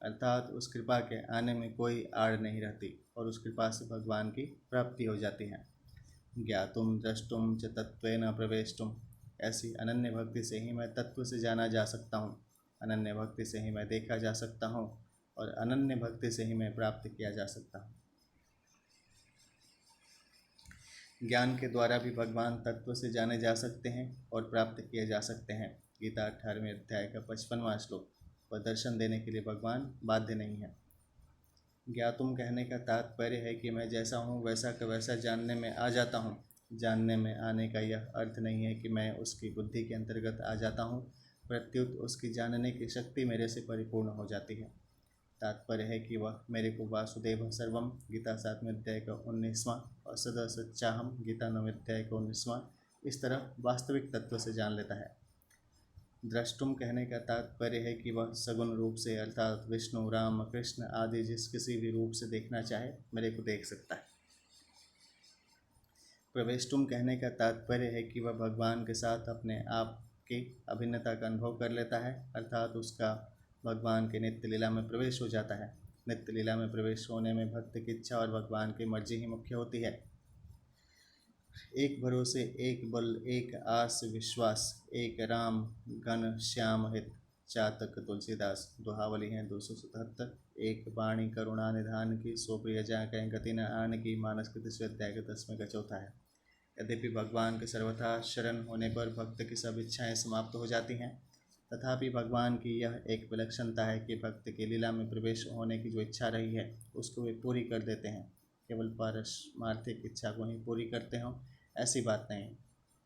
अर्थात उस कृपा के आने में कोई आड़ नहीं रहती और उस कृपा से भगवान की प्राप्ति हो जाती है। ज्ञातुम द्रष्टुम च तत्वेन प्रवेष्टुम, ऐसी अनन्य भक्ति से ही मैं तत्व से जाना जा सकता हूँ, अनन्य भक्ति से ही मैं देखा जा सकता हूँ और अनन्य भक्ति से ही मैं प्राप्त किया जा सकता हूँ। ज्ञान के द्वारा भी भगवान तत्व से जाने जा सकते हैं और प्राप्त किए जा सकते हैं। गीता 18वें अध्याय का 55वां श्लोक। वह दर्शन देने के लिए भगवान बाध्य नहीं है। ज्ञातुम कहने का तात्पर्य है कि मैं जैसा हूँ वैसा का वैसा जानने में आ जाता हूँ। जानने में आने का यह अर्थ नहीं है कि मैं उसकी बुद्धि के अंतर्गत आ जाता हूँ, प्रत्युत उसकी जानने की शक्ति मेरे से परिपूर्ण हो जाती है। तात्पर्य है कि वह मेरे को वासुदेव सर्वम, गीता 7वें अध्याय का 19वां, और सदा सच्चाहम, गीता 9वें अध्याय का 19वां, इस तरह वास्तविक तत्व से जान लेता है। द्रष्टुम कहने का तात्पर्य है कि वह सगुण रूप से, अर्थात विष्णु, राम, कृष्ण आदि जिस किसी भी रूप से देखना चाहे मेरे को देख सकता है। प्रवेष्टुम कहने का तात्पर्य है कि वह भगवान के साथ अपने आप की अभिन्नता का अनुभव कर लेता है, अर्थात उसका भगवान के नित्य लीला में प्रवेश हो जाता है। नित्य लीला में प्रवेश होने में भक्त की इच्छा और भगवान की मर्जी ही मुख्य होती है। एक भरोसे, एक बल, एक आस विश्वास, एक राम घन श्याम हित, चातक तुलसीदास। दोहावली है 277। एक वाणी करुणा निधान की, सो प्रिय जा कहीं गति न आन की, मानस के 3वें अध्याय का 10वें का 4था है। यद्यपि भगवान के सर्वथा शरण होने पर भक्त की सब इच्छाएं समाप्त हो जाती हैं, तथापि भगवान की यह एक विलक्षणता है कि भक्त की लीला में प्रवेश होने की जो इच्छा रही है उसको वे पूरी कर देते हैं। केवल पारमार्थिक इच्छा को ही पूरी करते हों ऐसी बात नहीं,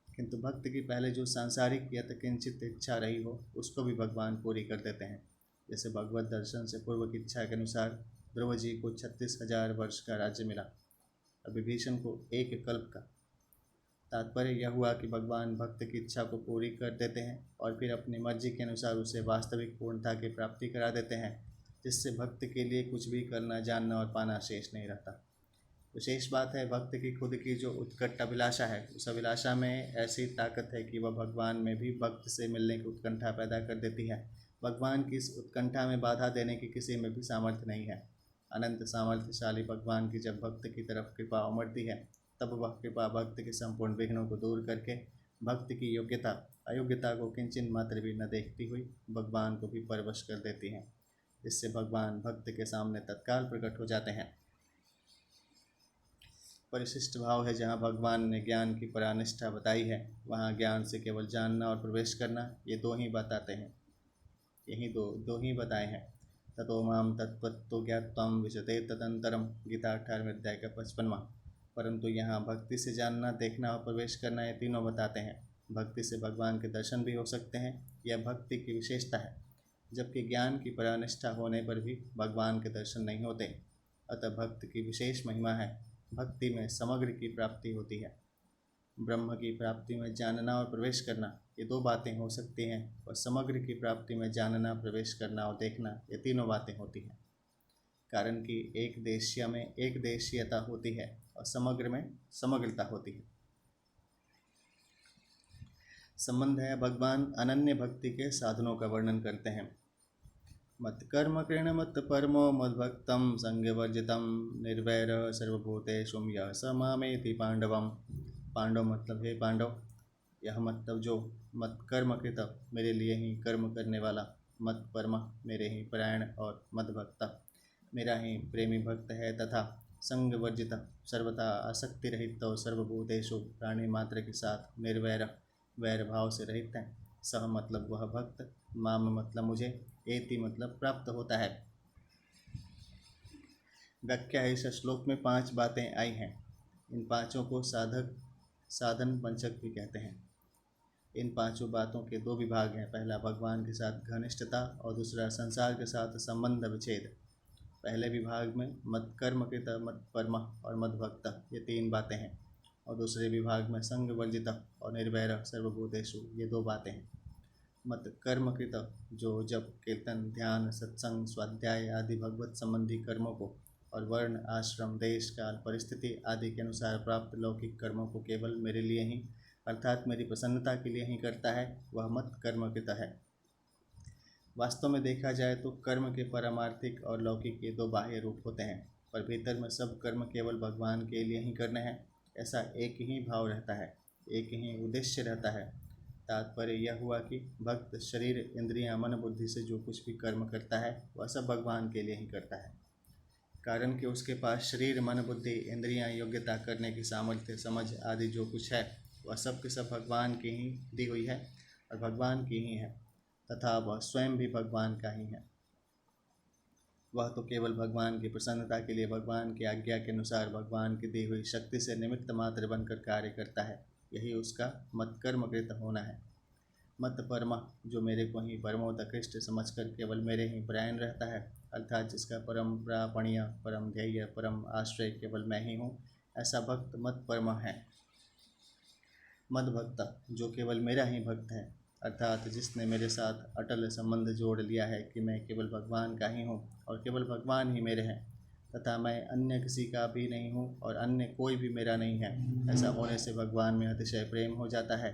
किंतु भक्त की पहले जो सांसारिक या किंचित इच्छा रही हो उसको भी भगवान पूरी कर देते हैं। जैसे भगवत दर्शन से पूर्व की इच्छा के अनुसार ध्रुव जी को 36,000 वर्ष का राज्य मिला और विभीषण को 1 कल्प का। तात्पर्य यह हुआ कि भगवान भक्त की इच्छा को पूरी कर देते हैं और फिर अपनी मर्जी के अनुसार उसे वास्तविक पूर्णता की प्राप्ति करा देते हैं, जिससे भक्त के लिए कुछ भी करना, जानना और पाना शेष नहीं रहता। विशेष बात है भक्त की खुद की जो उत्कट अभिलाषा है, उस अभिलाषा में ऐसी ताकत है कि वह भगवान में भी भक्त से मिलने की उत्कंठा पैदा कर देती है। भगवान की इस उत्कंठा में बाधा देने की किसी में भी सामर्थ्य नहीं है। अनंत सामर्थ्यशाली भगवान की जब भक्त की तरफ कृपा उमड़ती है, तब वह कृपा भक्त के संपूर्ण विघ्नों को दूर करके भक्त की योग्यता अयोग्यता को किंचन मात्र भी न देखती हुई भगवान को भी परवश कर देती है, जिससे भगवान भक्त के सामने तत्काल प्रकट हो जाते हैं। परिशिष्ट भाव है जहाँ भगवान ने ज्ञान की परानिष्ठा बताई है, वहाँ ज्ञान से केवल जानना और प्रवेश करना, ये दो ही बताते हैं, यही दो ही बताए हैं। ततो माम तत्त्वतो ज्ञात्वं विशते तदंतरम, गीता 18वें अध्याय का 55वां। परंतु यहाँ भक्ति से जानना, देखना और प्रवेश करना, ये तीनों बताते हैं। भक्ति से भगवान के दर्शन भी हो सकते हैं, यह भक्ति की विशेषता है, जबकि ज्ञान की परानिष्ठा होने पर भी भगवान के दर्शन नहीं होते। अतः भक्त की विशेष महिमा है। भक्ति में समग्र की प्राप्ति होती है। ब्रह्म की प्राप्ति में जानना और प्रवेश करना, ये दो बातें हो सकती हैं, और समग्र की प्राप्ति में जानना, प्रवेश करना और देखना, ये तीनों बातें होती हैं। कारण कि एक देशीय में एक देशीयता होती है और समग्र में समग्रता होती है। संबंध है। भगवान अनन्य भक्ति के साधनों का वर्णन करते हैं। मत कर्म कृण मत परमो मद्भक्तं संगवर्जितं निर्वैर सर्वभूतेषु यः स मामेति पांडवम। पांडव मतलब हे पांडव, यह मतलब जो मत कर्म कृत मेरे लिए ही कर्म करने वाला, मत परम मेरे ही परायण और मद्भक्त मेरा ही प्रेमी भक्त है, तथा संग वर्जित सर्वथा आसक्ति रहित और सर्वभूतेषु प्राणी मात्र के साथ निर्वैर वैर भाव से रहित है। सह मतलब वह भक्त, माम मतलब मुझे, एति मतलब प्राप्त होता है। व्याख्या इस श्लोक में 5 बातें आई हैं। इन पांचों को साधन पंचक भी कहते हैं। इन पांचों बातों के 2 विभाग हैं। पहला भगवान के साथ घनिष्ठता और दूसरा संसार के साथ संबंध विच्छेद। पहले विभाग में मत कर्म कृत, मत परम और मत भक्त, ये 3 बातें हैं, और दूसरे विभाग में संग वर्जित और निर्वैर सर्वभूतेषु, ये 2 बातें हैं। मत कर्म कृत, जो जब कीर्तन ध्यान सत्संग स्वाध्याय आदि भगवत संबंधी कर्मों को और वर्ण आश्रम देश काल परिस्थिति आदि के अनुसार प्राप्त लौकिक कर्मों को केवल मेरे लिए ही अर्थात मेरी प्रसन्नता के लिए ही करता है, वह मत कर्म कृत है। वास्तव में देखा जाए तो कर्म के परमार्थिक और लौकिक के 2 बाह्य रूप होते हैं, पर भीतर में सब कर्म केवल भगवान के लिए ही करने हैं, ऐसा एक ही भाव रहता है, एक ही उद्देश्य रहता है। तात्पर्य यह हुआ कि भक्त शरीर इंद्रियां मन बुद्धि से जो कुछ भी कर्म करता है वह सब भगवान के लिए ही करता है। कारण कि उसके पास शरीर मन बुद्धि इंद्रियां योग्यता करने की सामर्थ्य समझ आदि जो कुछ है वह सब के सब भगवान की ही दी हुई है और भगवान की ही है, तथा वह स्वयं भी भगवान का ही है। वह तो केवल भगवान की प्रसन्नता के लिए भगवान की आज्ञा के अनुसार भगवान की दी हुई शक्ति से निमित्त मात्र बनकर कार्य करता है। यही उसका मत कर्मकृत होना है। मत परमा, जो मेरे को ही परमोत्कृष्ट समझकर केवल मेरे ही परायण रहता है, अर्थात जिसका परम प्रापणीय परम ध्येय परम आश्रय केवल मैं ही हूँ, ऐसा भक्त मत परमा है। मद भक्त, जो केवल मेरा ही भक्त है, अर्थात जिसने मेरे साथ अटल संबंध जोड़ लिया है कि मैं केवल भगवान का ही हूँ और केवल भगवान ही मेरे हैं, तथा मैं अन्य किसी का भी नहीं हूँ और अन्य कोई भी मेरा नहीं है। ऐसा होने से भगवान में अतिशय प्रेम हो जाता है,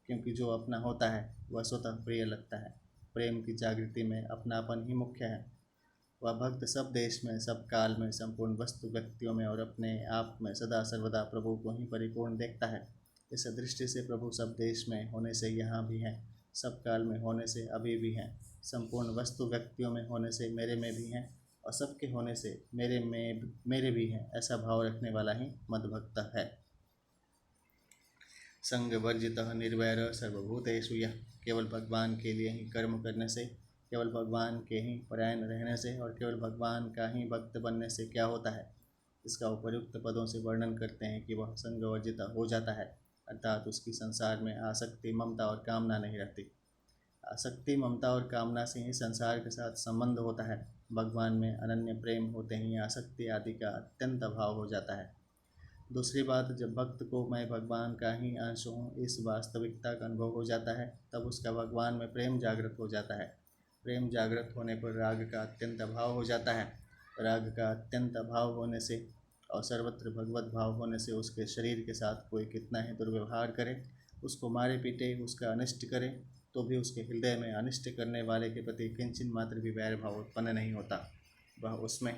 क्योंकि जो अपना होता है वह स्वतः प्रिय लगता है। प्रेम की जागृति में अपनापन ही मुख्य है। वह भक्त सब देश में सब काल में संपूर्ण वस्तु व्यक्तियों में और अपने आप में सदा सर्वदा प्रभु को ही परिपूर्ण देखता है। इस दृष्टि से प्रभु सब देश में होने से यहाँ भी हैं, सब काल में होने से अभी भी हैं, संपूर्ण वस्तु व्यक्तियों में होने से मेरे में भी हैं और सबके होने से मेरे भी हैं, ऐसा भाव रखने वाला ही मद्भक्त है। संग वर्जित निर्वैर सर्वभूतेषु, यह केवल भगवान के लिए ही कर्म करने से, केवल भगवान के ही परायण रहने से और केवल भगवान का ही भक्त बनने से क्या होता है, इसका उपर्युक्त पदों से वर्णन करते हैं कि वह संग वर्जित हो जाता है, अर्थात उसकी संसार में आसक्ति ममता और कामना नहीं रहती। आसक्ति ममता और कामना से ही संसार के साथ संबंध होता है। भगवान में अनन्य प्रेम होते ही आसक्ति आदि का अत्यंत अभाव हो जाता है। दूसरी बात, जब भक्त को मैं भगवान का ही अंश हूँ इस वास्तविकता का अनुभव हो जाता है, तब उसका भगवान में प्रेम जागृत हो जाता है। प्रेम जागृत होने पर राग का अत्यंत अभाव हो जाता है। राग का अत्यंत अभाव होने से और सर्वत्र भगवत भाव होने से उसके शरीर के साथ कोई कितना ही दुर्व्यवहार करे, उसको मारे पीटे, उसका अनिष्ट करे, तो भी उसके हृदय में अनिष्ट करने वाले के प्रति किंचित मात्र भी वैर भाव उत्पन्न नहीं होता। वह उसमें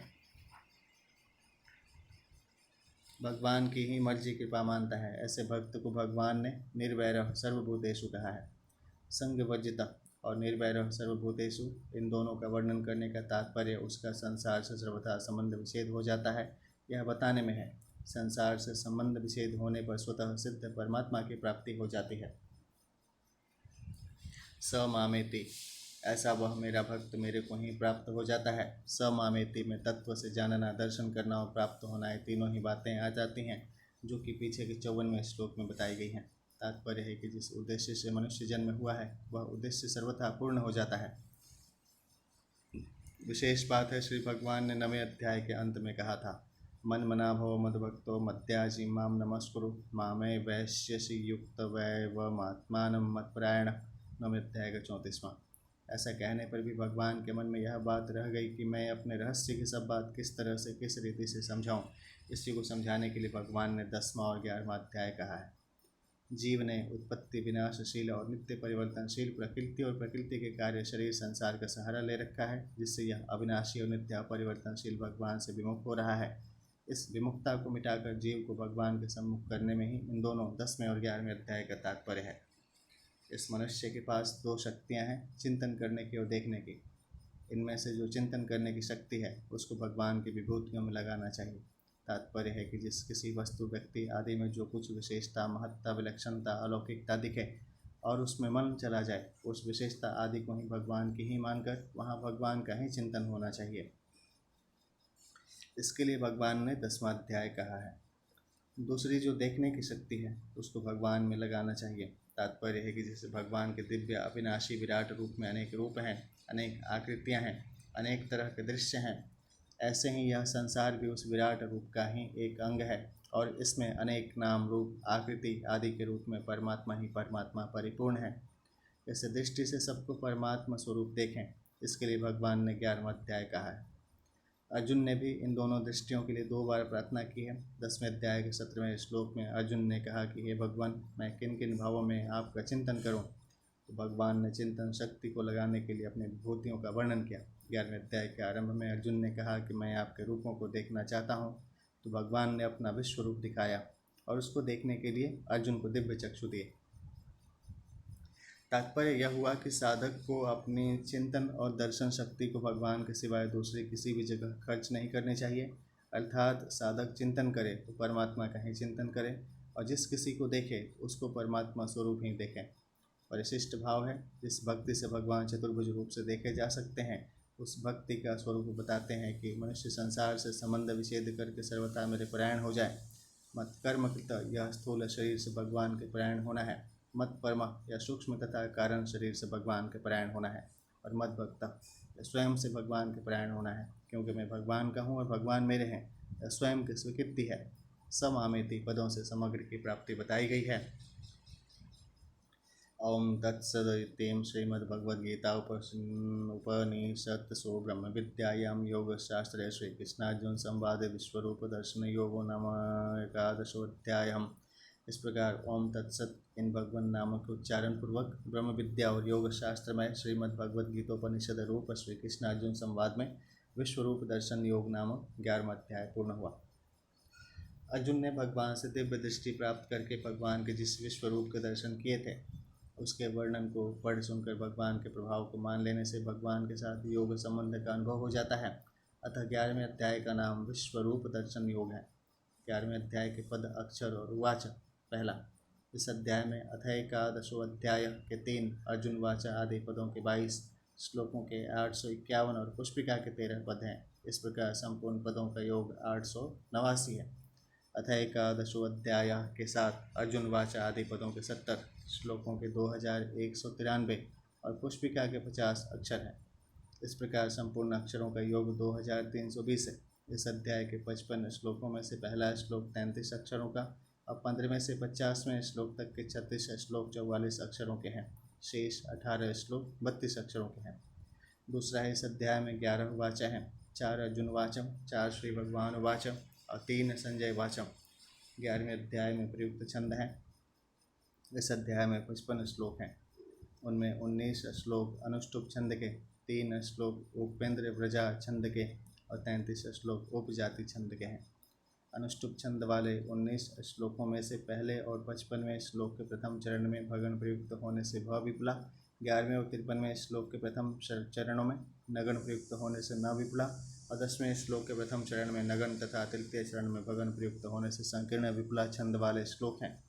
भगवान की ही मर्जी कृपा मानता है। ऐसे भक्त को भगवान ने निर्वैर सर्वभूतेषु कहा है। संग वर्जित और निर्वैर सर्वभूतेषु, इन दोनों का वर्णन करने का तात्पर्य उसका संसार से सर्वथा संबंध विच्छेद हो जाता है, यह बताने में है। संसार से संबंध विच्छेद होने पर स्वतः सिद्ध परमात्मा की प्राप्ति हो जाती है। स मामेति, ऐसा वह मेरा भक्त मेरे को ही प्राप्त हो जाता है। स मामेति में तत्व से जानना, दर्शन करना और प्राप्त होना, ये तीनों ही बातें आ जाती हैं जो कि पीछे के 54वें श्लोक में बताई गई हैं। तात्पर्य है कि जिस उद्देश्य से मनुष्य जन्म हुआ है वह उद्देश्य सर्वथा पूर्ण हो जाता है। विशेष बात है, श्री भगवान ने 9वें अध्याय के अंत में कहा था, मन मना भव मद्भक्तो मद्याजी माम नमस्कुरु मामे वैश्यसि युक्त वैवमात्मानं मत्परायण। 9वें अध्याय का 34वां। ऐसा कहने पर भी भगवान के मन में यह बात रह गई कि मैं अपने रहस्य की सब बात किस तरह से, किस रीति से समझाऊं। इसी को समझाने के लिए भगवान ने 10वां और 11वां अध्याय कहा है। जीव ने उत्पत्ति, विनाशशील और नित्य परिवर्तनशील प्रकृति और प्रकृति के कार्य शरीर संसार का सहारा ले रखा है, जिससे यह अविनाशी और नित्य परिवर्तनशील भगवान से विमुख हो रहा है। इस विमुखता को मिटाकर जीव को भगवान के सम्मुख करने में ही इन दोनों 10वें और 11वें अध्याय का तात्पर्य है। इस मनुष्य के पास 2 शक्तियाँ हैं, चिंतन करने की और देखने की। इनमें से जो चिंतन करने की शक्ति है उसको भगवान की विभूतियों में लगाना चाहिए। तात्पर्य है कि जिस किसी वस्तु, व्यक्ति आदि में जो कुछ विशेषता, महत्ता, विलक्षणता, अलौकिकता दिखे और उसमें मन चला जाए, उस विशेषता आदि को ही भगवान की ही मानकर वहाँ भगवान का ही चिंतन होना चाहिए। इसके लिए भगवान ने 10वां अध्याय कहा है। दूसरी जो देखने की शक्ति है उसको भगवान में लगाना चाहिए। तात्पर्य है कि जैसे भगवान के दिव्य अविनाशी विराट रूप में अनेक रूप हैं, अनेक आकृतियाँ हैं, अनेक तरह के दृश्य हैं, ऐसे ही यह संसार भी उस विराट रूप का ही एक अंग है और इसमें अनेक नाम, रूप, आकृति आदि के रूप में परमात्मा ही परमात्मा परिपूर्ण है। इस दृष्टि से सबको परमात्मा स्वरूप देखें, इसके लिए भगवान ने 11वां अध्याय कहा है। अर्जुन ने भी इन दोनों दृष्टियों के लिए 2 बार प्रार्थना की है। 10वें अध्याय के 17वें श्लोक में अर्जुन ने कहा कि हे भगवान, मैं किन किन भावों में आपका चिंतन करूं? तो भगवान ने चिंतन शक्ति को लगाने के लिए अपनी विभूतियों का वर्णन किया। 11वें अध्याय के आरंभ में अर्जुन ने कहा कि मैं आपके रूपों को देखना चाहता हूँ। तो भगवान ने अपना विश्व रूप दिखाया और उसको देखने के लिए अर्जुन को दिव्य चक्षु दिए। तात्पर्य यह हुआ कि साधक को अपनी चिंतन और दर्शन शक्ति को भगवान के सिवाय दूसरी किसी भी जगह खर्च नहीं करनी चाहिए। अर्थात साधक चिंतन करे तो परमात्मा का ही चिंतन करे और जिस किसी को देखे उसको परमात्मा स्वरूप ही देखें। परिशिष्ट भाव है, जिस भक्ति से भगवान चतुर्भुज रूप से देखे जा सकते हैं, उस भक्ति का स्वरूप बताते हैं कि मनुष्य संसार से संबंध विच्छेद करके सर्वथा मेरे परायण हो जाए। मत कर्म कृत, यह स्थूल शरीर से भगवान के परायण होना है। मत परमा, या सूक्ष्म तथा कारण शरीर से भगवान के परायण होना है। और मत भक्ता, या स्वयं से भगवान के परायण होना है, क्योंकि मैं भगवान का हूँ और भगवान मेरे हैं, यह स्वयं की स्वीकृति है। समामेति पदों से समग्र की प्राप्ति बताई गई है। ओम तत्सदिति श्रीमद्भगवद्गीता उपनिषत्सु ब्रह्म विद्यायां योगशास्त्रे श्रीकृष्णार्जुन संवादे विश्वरूप दर्शन योगो नाम 11वां। इस प्रकार ओम तत्सत इन भगवान नामों के उच्चारण पूर्वक ब्रह्म विद्या और योग शास्त्र में श्रीमद्भगवद्गीतोपनिषद रूप श्री कृष्णार्जुन संवाद में विश्वरूप दर्शन योग नामक 11वां अध्याय पूर्ण हुआ। अर्जुन ने भगवान से दिव्य दृष्टि प्राप्त करके भगवान के जिस विश्वरूप के दर्शन किए थे उसके वर्णन को पढ़ सुनकर भगवान के प्रभाव को मान लेने से भगवान के साथ योग संबंध का अनुभव हो जाता है। अतः 11वें अध्याय का नाम विश्वरूप दर्शन योग है। 11वें अध्याय के पद, अक्षर और वाच। पहला, इस अध्याय में अथैकादशो अध्याय के 3 अर्जुन वाचा आदि पदों के 22 श्लोकों के 851 और पुष्पिका के 13 पद हैं। इस प्रकार संपूर्ण पदों का योग 889 है। अथैकादशो अध्याय के 7 अर्जुन वाचा आदि पदों के 70 श्लोकों के 2193 और पुष्पिका के 50 अक्षर हैं। इस प्रकार संपूर्ण अक्षरों का योग 2320 है। इस अध्याय के 55 श्लोकों में से पहला श्लोक 33 अक्षरों का और 15वें से 50वें श्लोक तक के 36 श्लोक 44 अक्षरों के हैं। शेष 18 श्लोक 32 अक्षरों के हैं। दूसरा है, इस अध्याय में 11 वाचा हैं। 4 अर्जुन वाचम, 4 श्री भगवान वाचम और 3 संजय वाचम। 11वें अध्याय में प्रयुक्त छंद हैं। इस अध्याय में 55 श्लोक हैं। उनमें 19 श्लोक अनुष्टुप छंद के, 3 श्लोक उपेंद्र व्रजा छंद के और 33 श्लोक उपजाति छंद के हैं। अनुष्टुप छंद वाले 19 श्लोकों में से पहले और 55वें श्लोक के प्रथम चरण में भगन प्रयुक्त होने से भ विपुला, 11वें और 53वें श्लोक के प्रथम चरणों में नगन प्रयुक्त होने से न विपुला और 10वें श्लोक के प्रथम चरण में नगन तथा तृतीय चरण में भगन प्रयुक्त होने से संकीर्ण विपुला छंद वाले श्लोक हैं।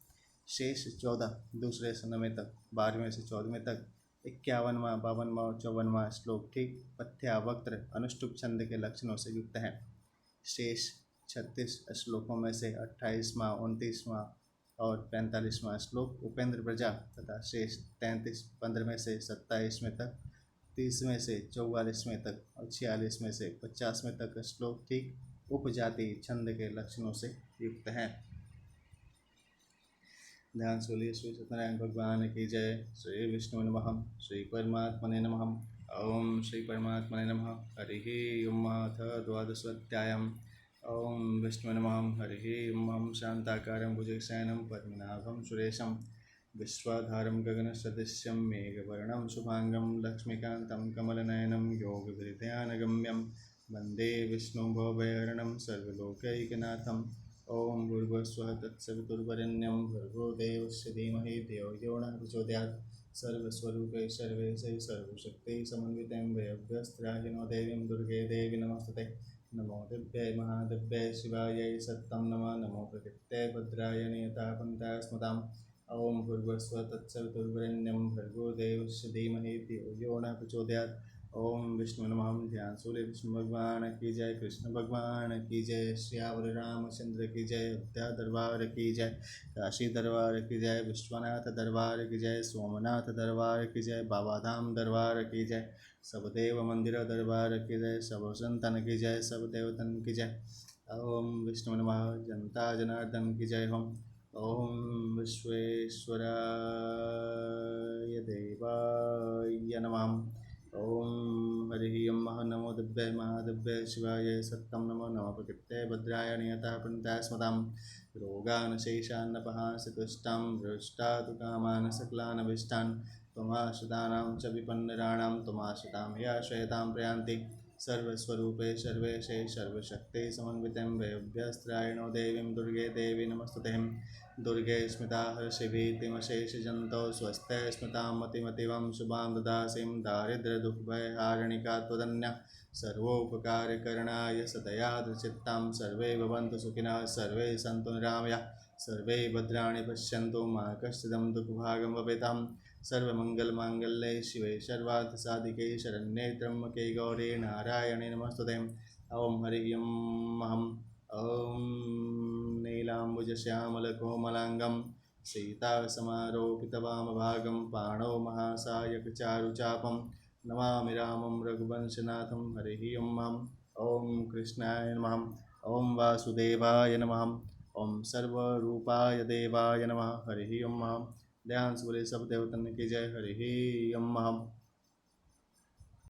शेष 14 दूसरे से 9वें तक, 12वें से 14वें तक, 51वां, 52वां और 54वां श्लोक ठीक पथ्यावक्त्र अनुष्टुप छंद के लक्षणों से युक्त हैं। शेष 36 श्लोकों में से 28वां, 29वां और 45वां श्लोक उपेंद्र प्रजा तथा शेष 33 15वें से 27वें तक, 30वें से 44वें तक और 46वें से 50वें तक श्लोक ठीक उपजाति छंद के लक्षणों से युक्त हैं। ध्यान से बोलिए श्री सत्यनारायण भगवान की जय। श्री विष्णु नमः, श्री परमात्मने नमः। ओम श्री परमात्मने नमः। हरिः ओम। अथ द्वादशोऽध्यायः। ओम विष्णु नमः। हरिः ओम। शान्ताकारं भुजगशयनं पद्मनाभं सुरेशं विश्वाधारं गगनसदृशं मेघवर्णं शुभांगं लक्ष्मीकान्तं कमलनयनं योगविद्यानगम्यं वन्दे विष्णुं भवभयहरणं सर्वलोकैकनाथम्। ओम भूर्भुवस्वः तत्सवितुर्वरेण्यं भर्गो देवस्य धीमहि धियो यो नः प्रचोदयात्। सर्वस्वरूपे सर्वेशे सर्वशक्ति समन्वितं वयभ्यस्त्राहिनो देवीं दुर्गे देवी नमस्तुते। नमो दिव्यै महादिव्यै शिवायै सत्तं नमः। नमो प्रकृत्यै भद्राय नियतापन्था स्मताम्। ओम भूर्भुवस्वः तत्सवितुर्वरेण्यं भर्गो देवस्य धीमहि धियो यो नः प्रचोदयात्। ओम विष्णु नमः। ध्यान सूर्य विष्णु भगवान की जय। कृष्ण भगवान की जय। श्यावल रामचंद्र की जय। अयोध्या दरबार की जय। काशी दरबार की जय। विश्वनाथ दरबार की जय। सोमनाथ दरबार की जय। बाबा धाम दरबार की जय। सब देव मंदिर दरबार की जय। सब संतन की जय। सब देवतन की जय। ओम विष्णु नमः। जनता जनार्दन की जय। हम ओम विश्वेश्वराय देवाय नमः। ओम हरिः ओम। नमो दिव्यै महादिव्यै शिवाय सत्तं नमो। नमः प्रकृत्यै भद्राय नियतः पन्था स्मताम्। रोगान् शेषान्नपहांसि तुष्टां भ्रष्टातु कामान् सकलानभीष्टान्। त्वमाश्रितानां च विपन्नराणां त्वमाश्रितां ह्याश्रयतां प्रयान्ति। सर्वस्वरूपे सर्वेशे सर्वशक्ति समन्वितं वयभ्यस्त्रायणो देवीं दुर्गे देवी नमस्तुते। दुर्गे स्मृता हर्षिभीतिमशेषजन्तौ स्वस्ते स्मृतां मतिमतीवं शुभां ददासीं दारिद्र्यदुःखभयहारिणिका त्वदन्या। सर्वोपकारकरणाय सदयाद्रचित्तां। सर्वे भवन्तु सुखिनः सर्वे सन्तु निरामयाः। सर्वे भद्राणि पश्यन्तु मा कश्चिदं दुःखभागं भवेताम्। सर्वमङ्गलमाङ्गल्ये शिवे सर्वार्थसाधिके शरण्ये त्र्यम्बके गौरी नारायणे नमस्तुते। ओम हरिः ओम। ओम नीलाम्बुजश्यामलकोमलाङ्गं सीतासमारोपितवामभागं पाणौ महासायकचारुचापं नमामि रामं रघुवंशनाथं। हरिः ओम। ओम कृष्णाय नमः। ओम वासुदेवाय नमः। ओम सर्वरूपाय देवाय नमः। हरिः ओम। ध्यान से बोले सब देवतन की जय। हरिः ओम।